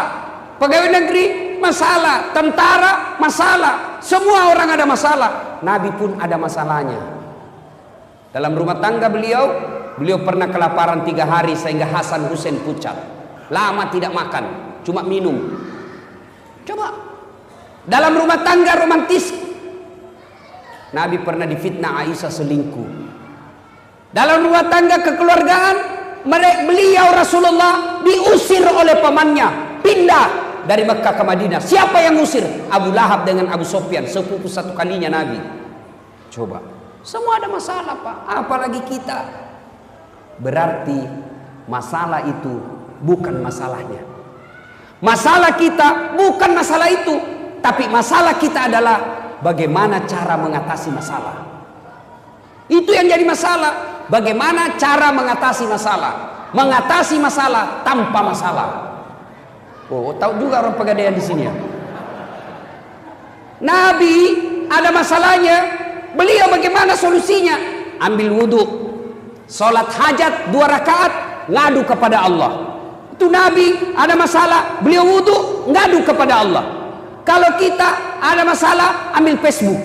A: pegawai negeri masalah, tentara masalah, semua orang ada masalah. Nabi pun ada masalahnya. Dalam rumah tangga beliau pernah kelaparan 3 hari sehingga Hasan Hussein pucat. Lama tidak makan, cuma minum. Coba. Dalam rumah tangga romantis, Nabi pernah difitnah Aisyah selingkuh. Dalam rumah tangga kekeluargaan, beliau Rasulullah diusir oleh pamannya, pindah dari Mekah ke Madinah. Siapa yang usir? Abu Lahab dengan Abu Sofyan, sepupu satu kalinya Nabi. Coba. Semua ada masalah Pak, apalagi kita. Berarti masalah itu bukan masalahnya. Masalah kita bukan masalah itu, tapi masalah kita adalah bagaimana cara mengatasi masalah. Itu yang jadi masalah. Bagaimana cara mengatasi masalah. mengatasi masalah tanpa masalah. Oh, tahu juga orang Pegadaian di sini ya. Nabi ada masalahnya, beliau bagaimana solusinya? Ambil wudhu, sholat hajat 2 rakaat, ngadu kepada Allah. Itu Nabi ada masalah, beliau wudhu, ngadu kepada Allah. Kalau kita ada masalah, ambil Facebook,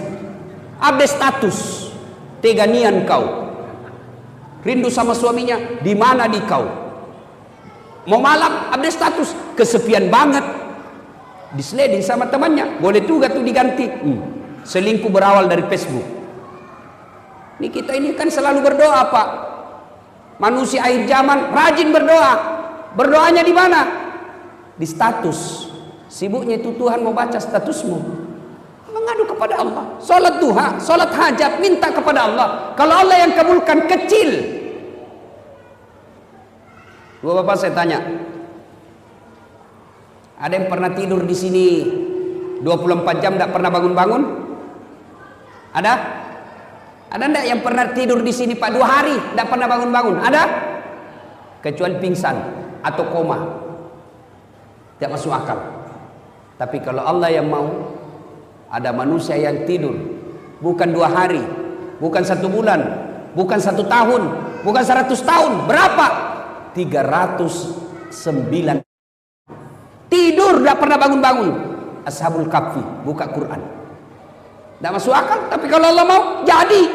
A: update status, teganian kau, rindu sama suaminya, di mana di kau? Mau malam, update status, kesepian banget, disleding sama temannya, boleh juga tuh diganti. Selingkuh berawal dari Facebook. Kita ini kan selalu berdoa, Pak. Manusia akhir zaman rajin berdoa. Berdoanya di mana? Di status. Sibuknya itu Tuhan mau baca statusmu. Mengadu kepada Allah. Salat duha, salat hajat, minta kepada Allah. Kalau Allah yang kabulkan, kecil. Dua bapak saya tanya, ada yang pernah tidur di sini 24 jam tidak pernah bangun-bangun? Ada? Ada enggak yang pernah tidur di sini Pak 2 hari tidak pernah bangun-bangun? Ada? Kecuali pingsan atau koma. Tidak masuk akal. Tapi kalau Allah yang mau, ada manusia yang tidur bukan 2 hari, bukan 1 bulan, bukan 1 tahun, bukan 100 tahun. Berapa? 309 tidur tidak pernah bangun-bangun. Ashabul Kahfi buka Quran. Tidak masuk akal, tapi kalau Allah mau, jadi.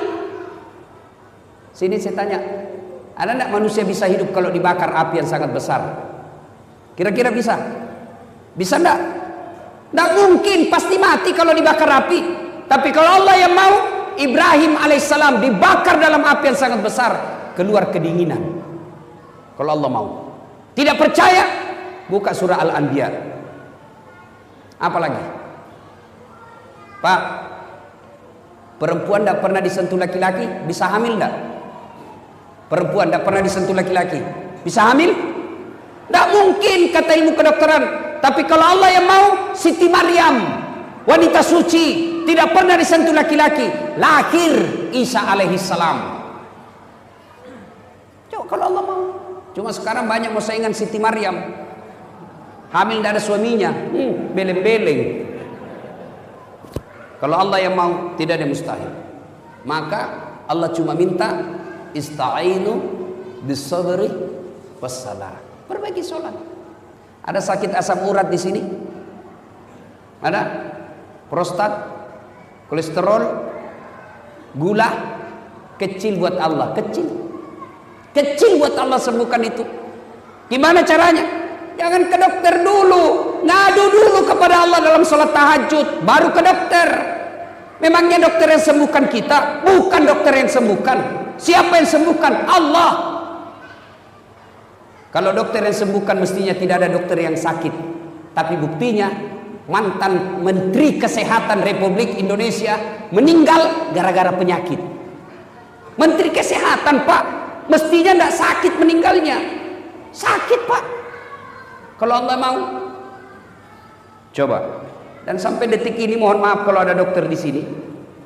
A: Sini saya tanya, ada tidak manusia bisa hidup kalau dibakar api yang sangat besar? Kira-kira bisa? Bisa tidak? Tidak mungkin, pasti mati kalau dibakar api. Tapi kalau Allah yang mau, Ibrahim alaihissalam dibakar dalam api yang sangat besar, keluar kedinginan. Kalau Allah mau. Tidak percaya? Buka surah Al-Anbiya. Apa lagi? Pak, perempuan tidak pernah disentuh laki-laki, bisa hamil tidak? Perempuan tidak pernah disentuh laki-laki, bisa hamil? Tidak mungkin, kata ilmu kedokteran. Tapi kalau Allah yang mau, Siti Maryam, wanita suci, tidak pernah disentuh laki-laki, lahir Isa alaihissalam. Coba kalau Allah mau. Cuma sekarang banyak mau saingan Siti Maryam, hamil tidak ada suaminya, beleng-beleng. Kalau Allah yang mau, tidak ada mustahil. Maka Allah cuma minta ista'inu bis-sabri was-salah. Perbaiki sholat. Ada sakit asam urat di sini? Ada? Prostat, kolesterol, gula, kecil buat Allah, kecil. Kecil buat Allah sembuhkan itu. Gimana caranya? Jangan ke dokter dulu, ngadu dulu kepada Allah dalam sholat tahajud, baru ke dokter. Memangnya dokter yang sembuhkan kita? Bukan dokter yang sembuhkan. Siapa yang sembuhkan? Allah. Kalau dokter yang sembuhkan, mestinya tidak ada dokter yang sakit. Tapi buktinya mantan Menteri Kesehatan Republik Indonesia meninggal gara-gara penyakit. Menteri Kesehatan, Pak, mestinya tidak sakit meninggalnya. Sakit, Pak. Kalau Allah mau. Coba. Dan sampai detik ini, mohon maaf kalau ada dokter di sini,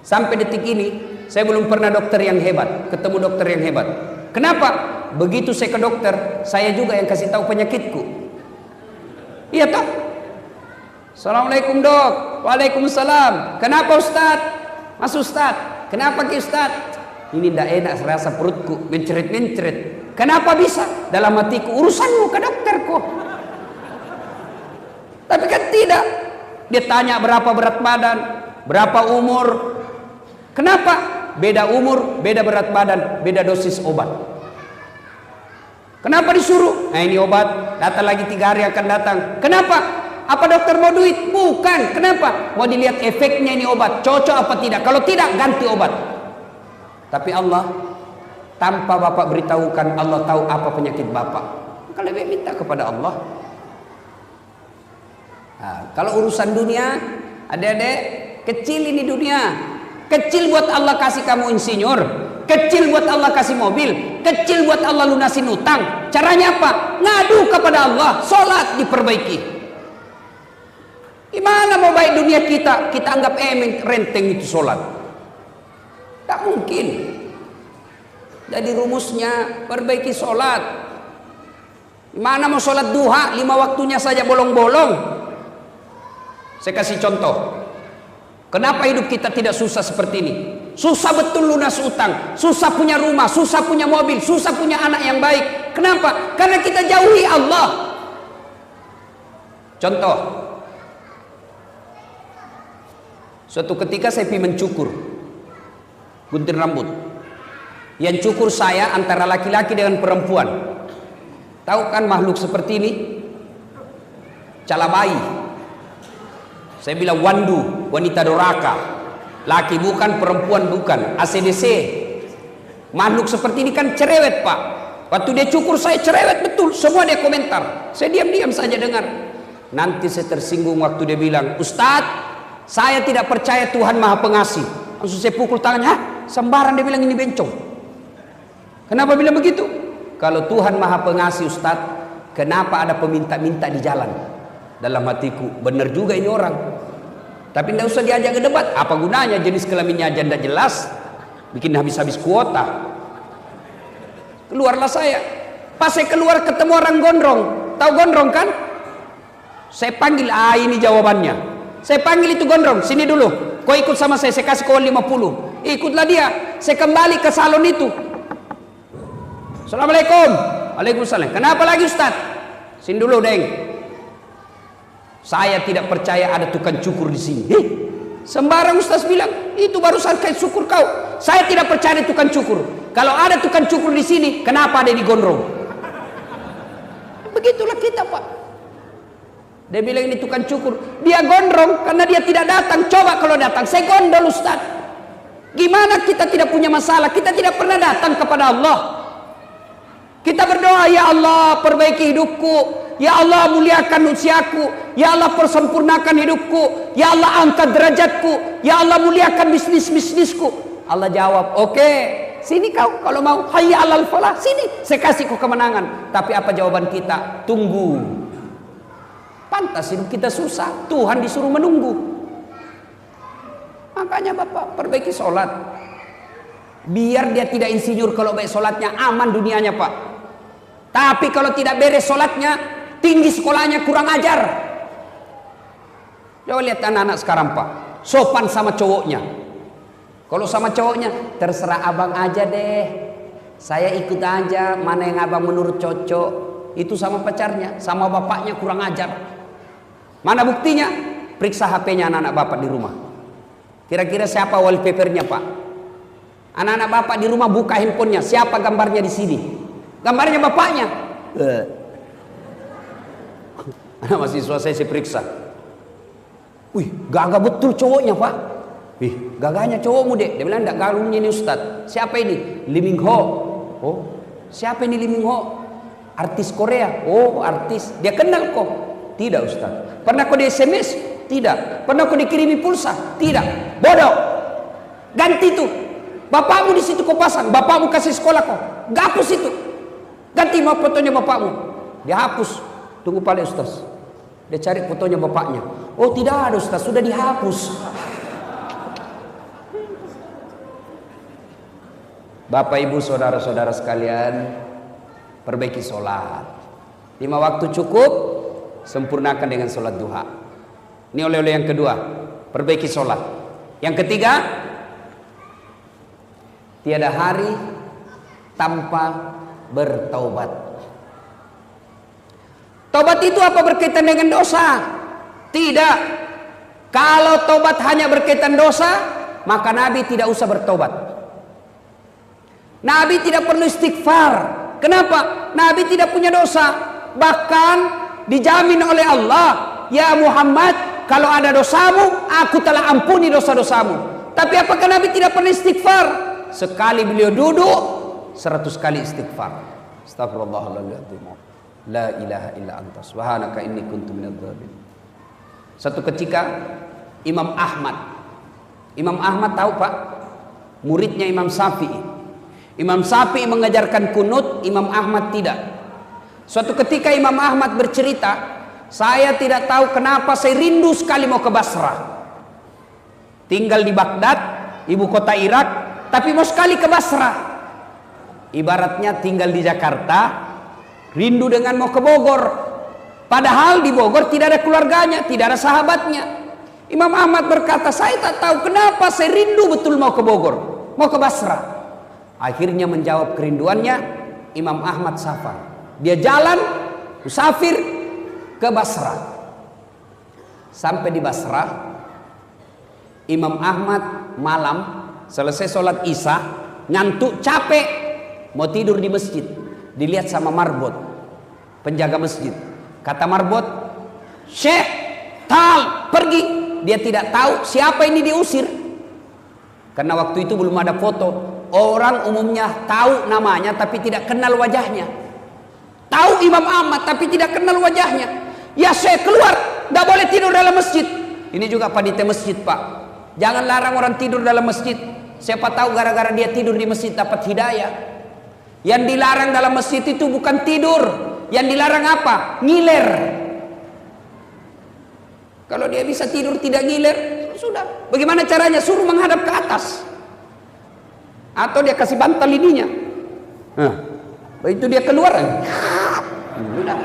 A: sampai detik ini saya belum pernah dokter yang hebat, ketemu dokter yang hebat. Kenapa? Begitu saya ke dokter, saya juga yang kasih tahu penyakitku. Iya toh? Assalamualaikum dok. Waalaikumsalam. Kenapa Ustaz? Mas Ustaz, kenapa Ki Ustaz? Ini tidak enak, serasa perutku menceret-menceret. Kenapa bisa? Dalam hatiku, urusanmu ke dokterku. Tapi kan tidak. Dia tanya berapa berat badan, berapa umur. Kenapa? Beda umur, beda berat badan, beda dosis obat. Kenapa disuruh? Nah ini obat, datang lagi 3 hari akan datang. Kenapa? Apa dokter mau duit? Bukan. Kenapa? Mau dilihat efeknya ini obat, cocok apa tidak. Kalau tidak, ganti obat. Tapi Allah, tanpa Bapak beritahukan, Allah tahu apa penyakit Bapak. Maka lebih minta kepada Allah. Nah, kalau urusan dunia, adik-adik, kecil ini dunia. Kecil buat Allah kasih kamu insinyur, kecil buat Allah kasih mobil, kecil buat Allah lunasin utang. Caranya apa? Ngadu kepada Allah, sholat diperbaiki. Gimana mau baik dunia kita? Kita anggap renteng itu sholat. Tak mungkin. Jadi rumusnya perbaiki sholat. Mana mau sholat duha 5 waktunya saja bolong-bolong. Saya kasih contoh. Kenapa hidup kita tidak susah seperti ini? Susah betul lunas utang, susah punya rumah, susah punya mobil, susah punya anak yang baik. Kenapa? Karena kita jauhi Allah. Contoh, suatu ketika saya pergi mencukur, gunting rambut. Yang cukur saya antara laki-laki dengan perempuan. Tahu kan makhluk seperti ini? Cala bayi. Saya bilang wandu, wanita doraka. Laki bukan, perempuan bukan. ACDC. Makhluk seperti ini kan cerewet, Pak. Waktu dia cukur saya cerewet betul. Semua dia komentar. Saya diam-diam saja dengar. Nanti saya tersinggung waktu dia bilang, Ustadz, saya tidak percaya Tuhan Maha Pengasih. Langsung saya pukul tangannya. Hah? Sembarang dia bilang ini bencong. Kenapa bilang begitu? Kalau Tuhan Maha Pengasih, Ustadz, kenapa ada peminta-minta di jalan? Dalam hatiku, benar juga ini orang. Tapi tidak usah diajak ke debat. Apa gunanya jenis kelaminnya aja tidak jelas, bikin habis-habis kuota. Keluarlah saya. Pas saya keluar ketemu orang gondrong. Tahu gondrong kan? Saya panggil, ini jawabannya. Saya panggil itu gondrong, sini dulu. Kau ikut sama saya kasih kau 50. Ikutlah dia. Saya kembali ke salon itu. Assalamualaikum. Waalaikumsalam. Kenapa lagi Ustaz? Sini dulu, Deng. Saya tidak percaya ada tukang cukur di sini. Sembarang Ustaz bilang, itu barusan kayak syukur kau. Saya tidak percaya ada tukang cukur. Kalau ada tukang cukur di sini, kenapa ada di gondrong? Begitulah kita, Pak. Dia bilang ini tukang cukur. Dia gondrong karena dia tidak datang. Coba kalau datang, saya gondol Ustaz. Gimana kita tidak punya masalah? Kita tidak pernah datang kepada Allah. Kita berdoa, ya Allah perbaiki hidupku, ya Allah muliakan usiaku, ya Allah persempurnakan hidupku, ya Allah angkat derajatku, ya Allah muliakan bisnisku. Allah jawab, oke, sini kau kalau mau, hayya alal falah, sini saya kasih kau kemenangan. Tapi apa jawaban kita? Tunggu. Pantas hidup kita susah, Tuhan disuruh menunggu. Makanya Bapak perbaiki sholat, biar dia tidak insinyur. Kalau baik sholatnya aman dunianya, Pak. Tapi kalau tidak beres sholatnya, tinggi sekolahnya, kurang ajar. Coba lihat anak-anak sekarang, Pak, sopan sama cowoknya. Kalau sama cowoknya, terserah abang aja deh, saya ikut aja, mana yang abang menurut cocok. Itu sama pacarnya, sama bapaknya kurang ajar. Mana buktinya? Periksa HP-nya anak-anak bapak di rumah. Kira-kira siapa wallpapernya, Pak? Anak-anak bapak di rumah buka handphonenya, siapa gambarnya di sini? Gambarnya bapaknya. Anak mahasiswa saya periksa. Wih, gagah betul cowoknya, Pak. Wih, gagahnya cowokmu, Dek. Dia bilang enggak, galungnya ini Ustaz. Siapa ini? Lee Min Ho. Oh, siapa ini Lee Min Ho? Artis Korea. Oh, artis. Dia kenal kok? Tidak, Ustaz. Pernah kau di SMS? Tidak. Pernah kau dikirimi pulsa? Tidak. Bodoh. Ganti itu. Bapakmu di situ kau pasang. Bapakmu kasih sekolah kau. Gapus itu. Ganti mau fotonya bapakmu. Dia hapus. Tunggu paling Ustaz. Dia cari fotonya bapaknya. Oh, tidak ada Ustaz, sudah dihapus. Bapak Ibu saudara-saudara sekalian, perbaiki sholat. 5 waktu cukup, sempurnakan dengan sholat duha. Ini oleh-oleh yang kedua, perbaiki sholat. Yang ketiga, tiada hari tanpa bertaubat. Taubat itu apa berkaitan dengan dosa? Tidak. Kalau taubat hanya berkaitan dosa, maka Nabi tidak usah bertaubat. Nabi tidak perlu istighfar. Kenapa? Nabi tidak punya dosa. Bahkan dijamin oleh Allah, ya Muhammad, kalau ada dosamu, aku telah ampuni dosa-dosamu. Tapi apakah Nabi tidak pernah istighfar? Sekali beliau duduk, 100 kali istighfar. Astagfirullahaladzim. La ilaha illa anta subhanaka inni kuntu minadz dzalimin. Satu ketika Imam Ahmad tahu, Pak, muridnya Imam Syafi'i. Imam Syafi'i mengajarkan kunut, Imam Ahmad tidak. Suatu ketika Imam Ahmad bercerita, saya tidak tahu kenapa saya rindu sekali mau ke Basrah. Tinggal di Baghdad, ibu kota Irak, tapi mau sekali ke Basrah. Ibaratnya tinggal di Jakarta, rindu dengan mau ke Bogor. Padahal di Bogor tidak ada keluarganya, tidak ada sahabatnya. Imam Ahmad berkata, saya tak tahu kenapa saya rindu betul mau ke Bogor, mau ke Basra. Akhirnya menjawab kerinduannya, Imam Ahmad safar. Dia jalan, musafir ke Basra. Sampai di Basra, Imam Ahmad malam selesai sholat Isya, ngantuk, capek, mau tidur di masjid. Dilihat sama marbot, penjaga masjid. Kata marbot, Syekh, tal, pergi. Dia tidak tahu siapa ini diusir. Karena waktu itu belum ada foto. Orang umumnya tahu namanya tapi tidak kenal wajahnya. Tahu Imam Ahmad tapi tidak kenal wajahnya. Ya Syekh, keluar, tidak boleh tidur dalam masjid. Ini juga panitia masjid, Pak. Jangan larang orang tidur dalam masjid. Siapa tahu gara-gara dia tidur di masjid dapat hidayah. Yang dilarang dalam masjid itu bukan tidur. Yang dilarang apa? Ngiler. Kalau dia bisa tidur tidak ngiler, sudah. Bagaimana caranya? Suruh menghadap ke atas. Atau dia kasih bantal ininya. Nah, itu dia keluar. Sudah.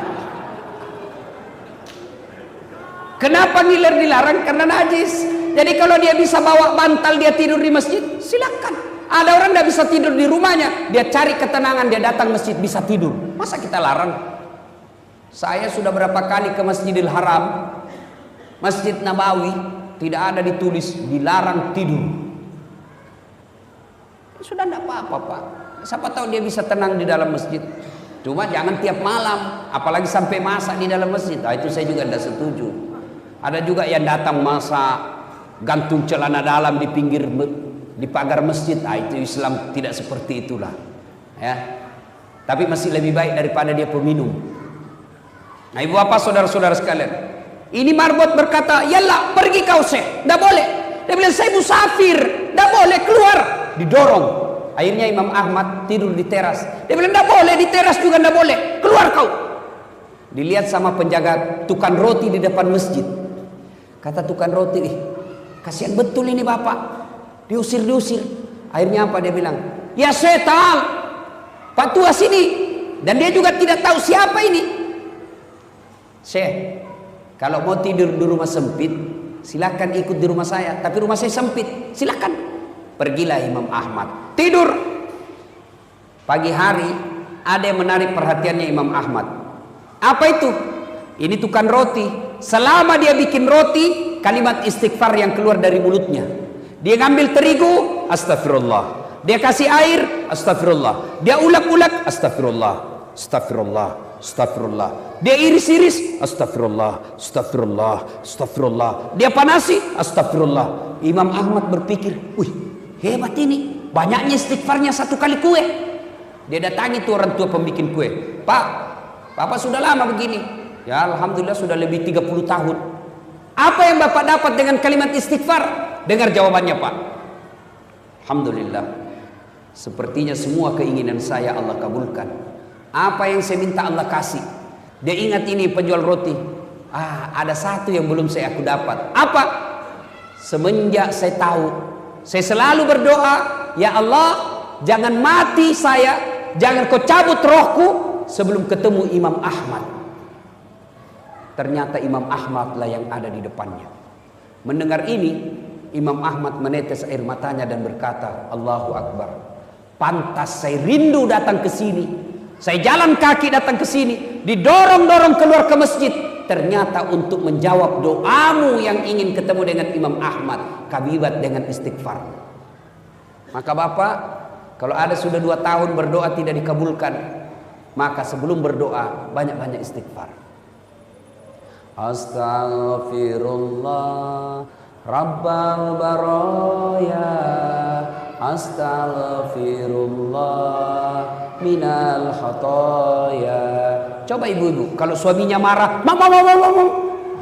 A: Kenapa ngiler dilarang? Karena najis. Jadi kalau dia bisa bawa bantal dia tidur di masjid, silakan. Ada orang tidak bisa tidur di rumahnya, dia cari ketenangan, dia datang masjid bisa tidur. Masa kita larang? Saya sudah berapa kali ke Masjidil Haram, Masjid Nabawi, tidak ada ditulis dilarang tidur. Sudah tidak apa-apa, Pak. Siapa tahu dia bisa tenang di dalam masjid. Cuma jangan tiap malam, apalagi sampai masak di dalam masjid. Nah, itu saya juga tidak setuju. Ada juga yang datang masak, gantung celana dalam di pinggir di pagar masjid. Nah, itu Islam tidak seperti itulah. Ya. Tapi masih lebih baik daripada dia peminum. Nah, ibu bapak saudara-saudara sekalian, ini marbot berkata, "Yalah, pergi kau Syekh." Tidak boleh. Dia bilang, "Saya musafir." Tidak boleh, keluar. Didorong. Akhirnya Imam Ahmad tidur di teras. Dia bilang, "Tidak boleh, di teras juga tidak boleh. Keluar kau." Dilihat sama penjaga tukang roti di depan masjid. Kata tukang roti, kasihan betul ini bapak. Diusir-diusir. Akhirnya apa dia bilang? "Ya setan, Pak Tua sini." Dan dia juga tidak tahu siapa ini. Syekh, kalau mau tidur di rumah sempit, silakan ikut di rumah saya. Tapi rumah saya sempit, silakan. Pergilah Imam Ahmad tidur. Pagi hari ada yang menarik perhatiannya Imam Ahmad. Apa itu? Ini tukang roti. Selama dia bikin roti, kalimat istighfar yang keluar dari mulutnya. Dia ngambil terigu, astagfirullah. Dia kasih air, astagfirullah. Dia ulek-ulek, astagfirullah. Astagfirullah, astagfirullah. Dia iris-iris, astagfirullah, astagfirullah, astagfirullah. Dia panasi, astagfirullah. Imam Ahmad berpikir, wih, hebat ini. Banyaknya istighfarnya satu kali kue. Dia datangi tuh orang tua pembikin kue. "Pak, Bapak sudah lama begini." "Ya, alhamdulillah sudah lebih 30 tahun." "Apa yang Bapak dapat dengan kalimat istighfar?" Dengar jawabannya, Pak. "Alhamdulillah, sepertinya semua keinginan saya Allah kabulkan. Apa yang saya minta Allah kasih." Dia ingat ini penjual roti. Ada satu yang belum aku dapat. Apa? Semenjak saya tahu, saya selalu berdoa, "Ya Allah, jangan mati saya, jangan kau cabut rohku sebelum ketemu Imam Ahmad." Ternyata Imam Ahmad lah yang ada di depannya. Mendengar ini, Imam Ahmad menetes air matanya dan berkata, "Allahu Akbar. Pantas saya rindu datang ke sini. Saya jalan kaki datang ke sini, didorong-dorong keluar ke masjid. Ternyata untuk menjawab doamu yang ingin ketemu dengan Imam Ahmad, kabibat dengan istighfar." Maka Bapak, kalau ada sudah 2 tahun berdoa tidak dikabulkan, maka sebelum berdoa banyak-banyak istighfar. Astaghfirullah Rabbal baraya, astaghfirullah minal khataya. Coba ibu-ibu, kalau suaminya marah, "Mama,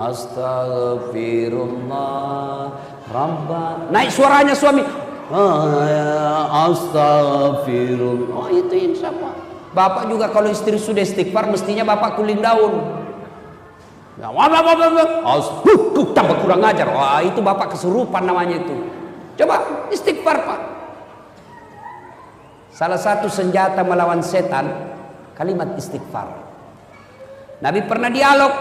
A: astaghfirullah Rabbal." Naik suaranya suami, "Astaghfirullah." Oh, itu insya Allah. Bapak juga kalau istri sudah istighfar, mestinya bapak kuling daun. Tambah kurang ajar. Wah, itu bapak kesurupan namanya itu. Coba istighfar, Pak. Salah satu senjata melawan setan, kalimat istighfar. Nabi pernah dialog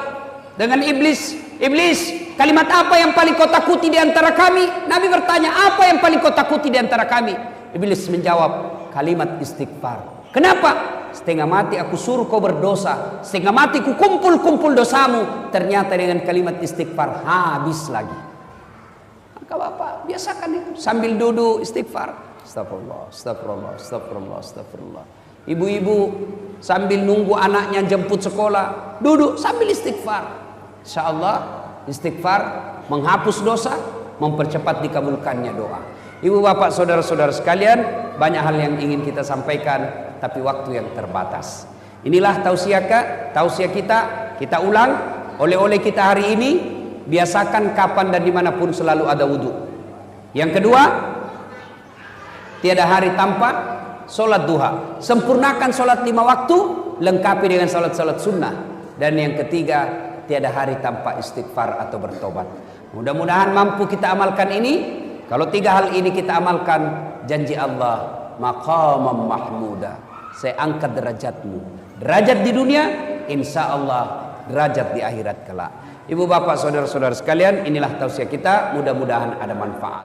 A: dengan iblis. Iblis, kalimat apa yang paling kau takuti di antara kami? Nabi bertanya, apa yang paling kau takuti di antara kami? Iblis menjawab, kalimat istighfar. Kenapa? Setengah mati aku suruh kau berdosa, setengah mati ku kumpul-kumpul dosamu, ternyata dengan kalimat istighfar habis lagi. Maka Bapak biasakan itu sambil duduk istighfar. Astagfirullah, astagfirullah, astagfirullah, astagfirullah. Ibu-ibu sambil nunggu anaknya jemput sekolah, duduk sambil istighfar. Insyaallah istighfar menghapus dosa, mempercepat dikabulkannya doa. Ibu bapak saudara-saudara sekalian, banyak hal yang ingin kita sampaikan, tapi waktu yang terbatas. Inilah tausiah kita ulang. Oleh-oleh kita hari ini, biasakan kapan dan dimanapun selalu ada wudhu. Yang kedua, tiada hari tanpa sholat duha. Sempurnakan sholat 5 waktu, lengkapi dengan sholat-sholat sunnah. Dan yang ketiga, tiada hari tanpa istighfar atau bertobat. Mudah-mudahan mampu kita amalkan ini. Kalau 3 hal ini kita amalkan, janji Allah, maqamam mahmuda, saya angkat derajatmu. Derajat di dunia, insya Allah derajat di akhirat kelak. Ibu bapak saudara-saudara sekalian, inilah tausiah kita, mudah-mudahan ada manfaat.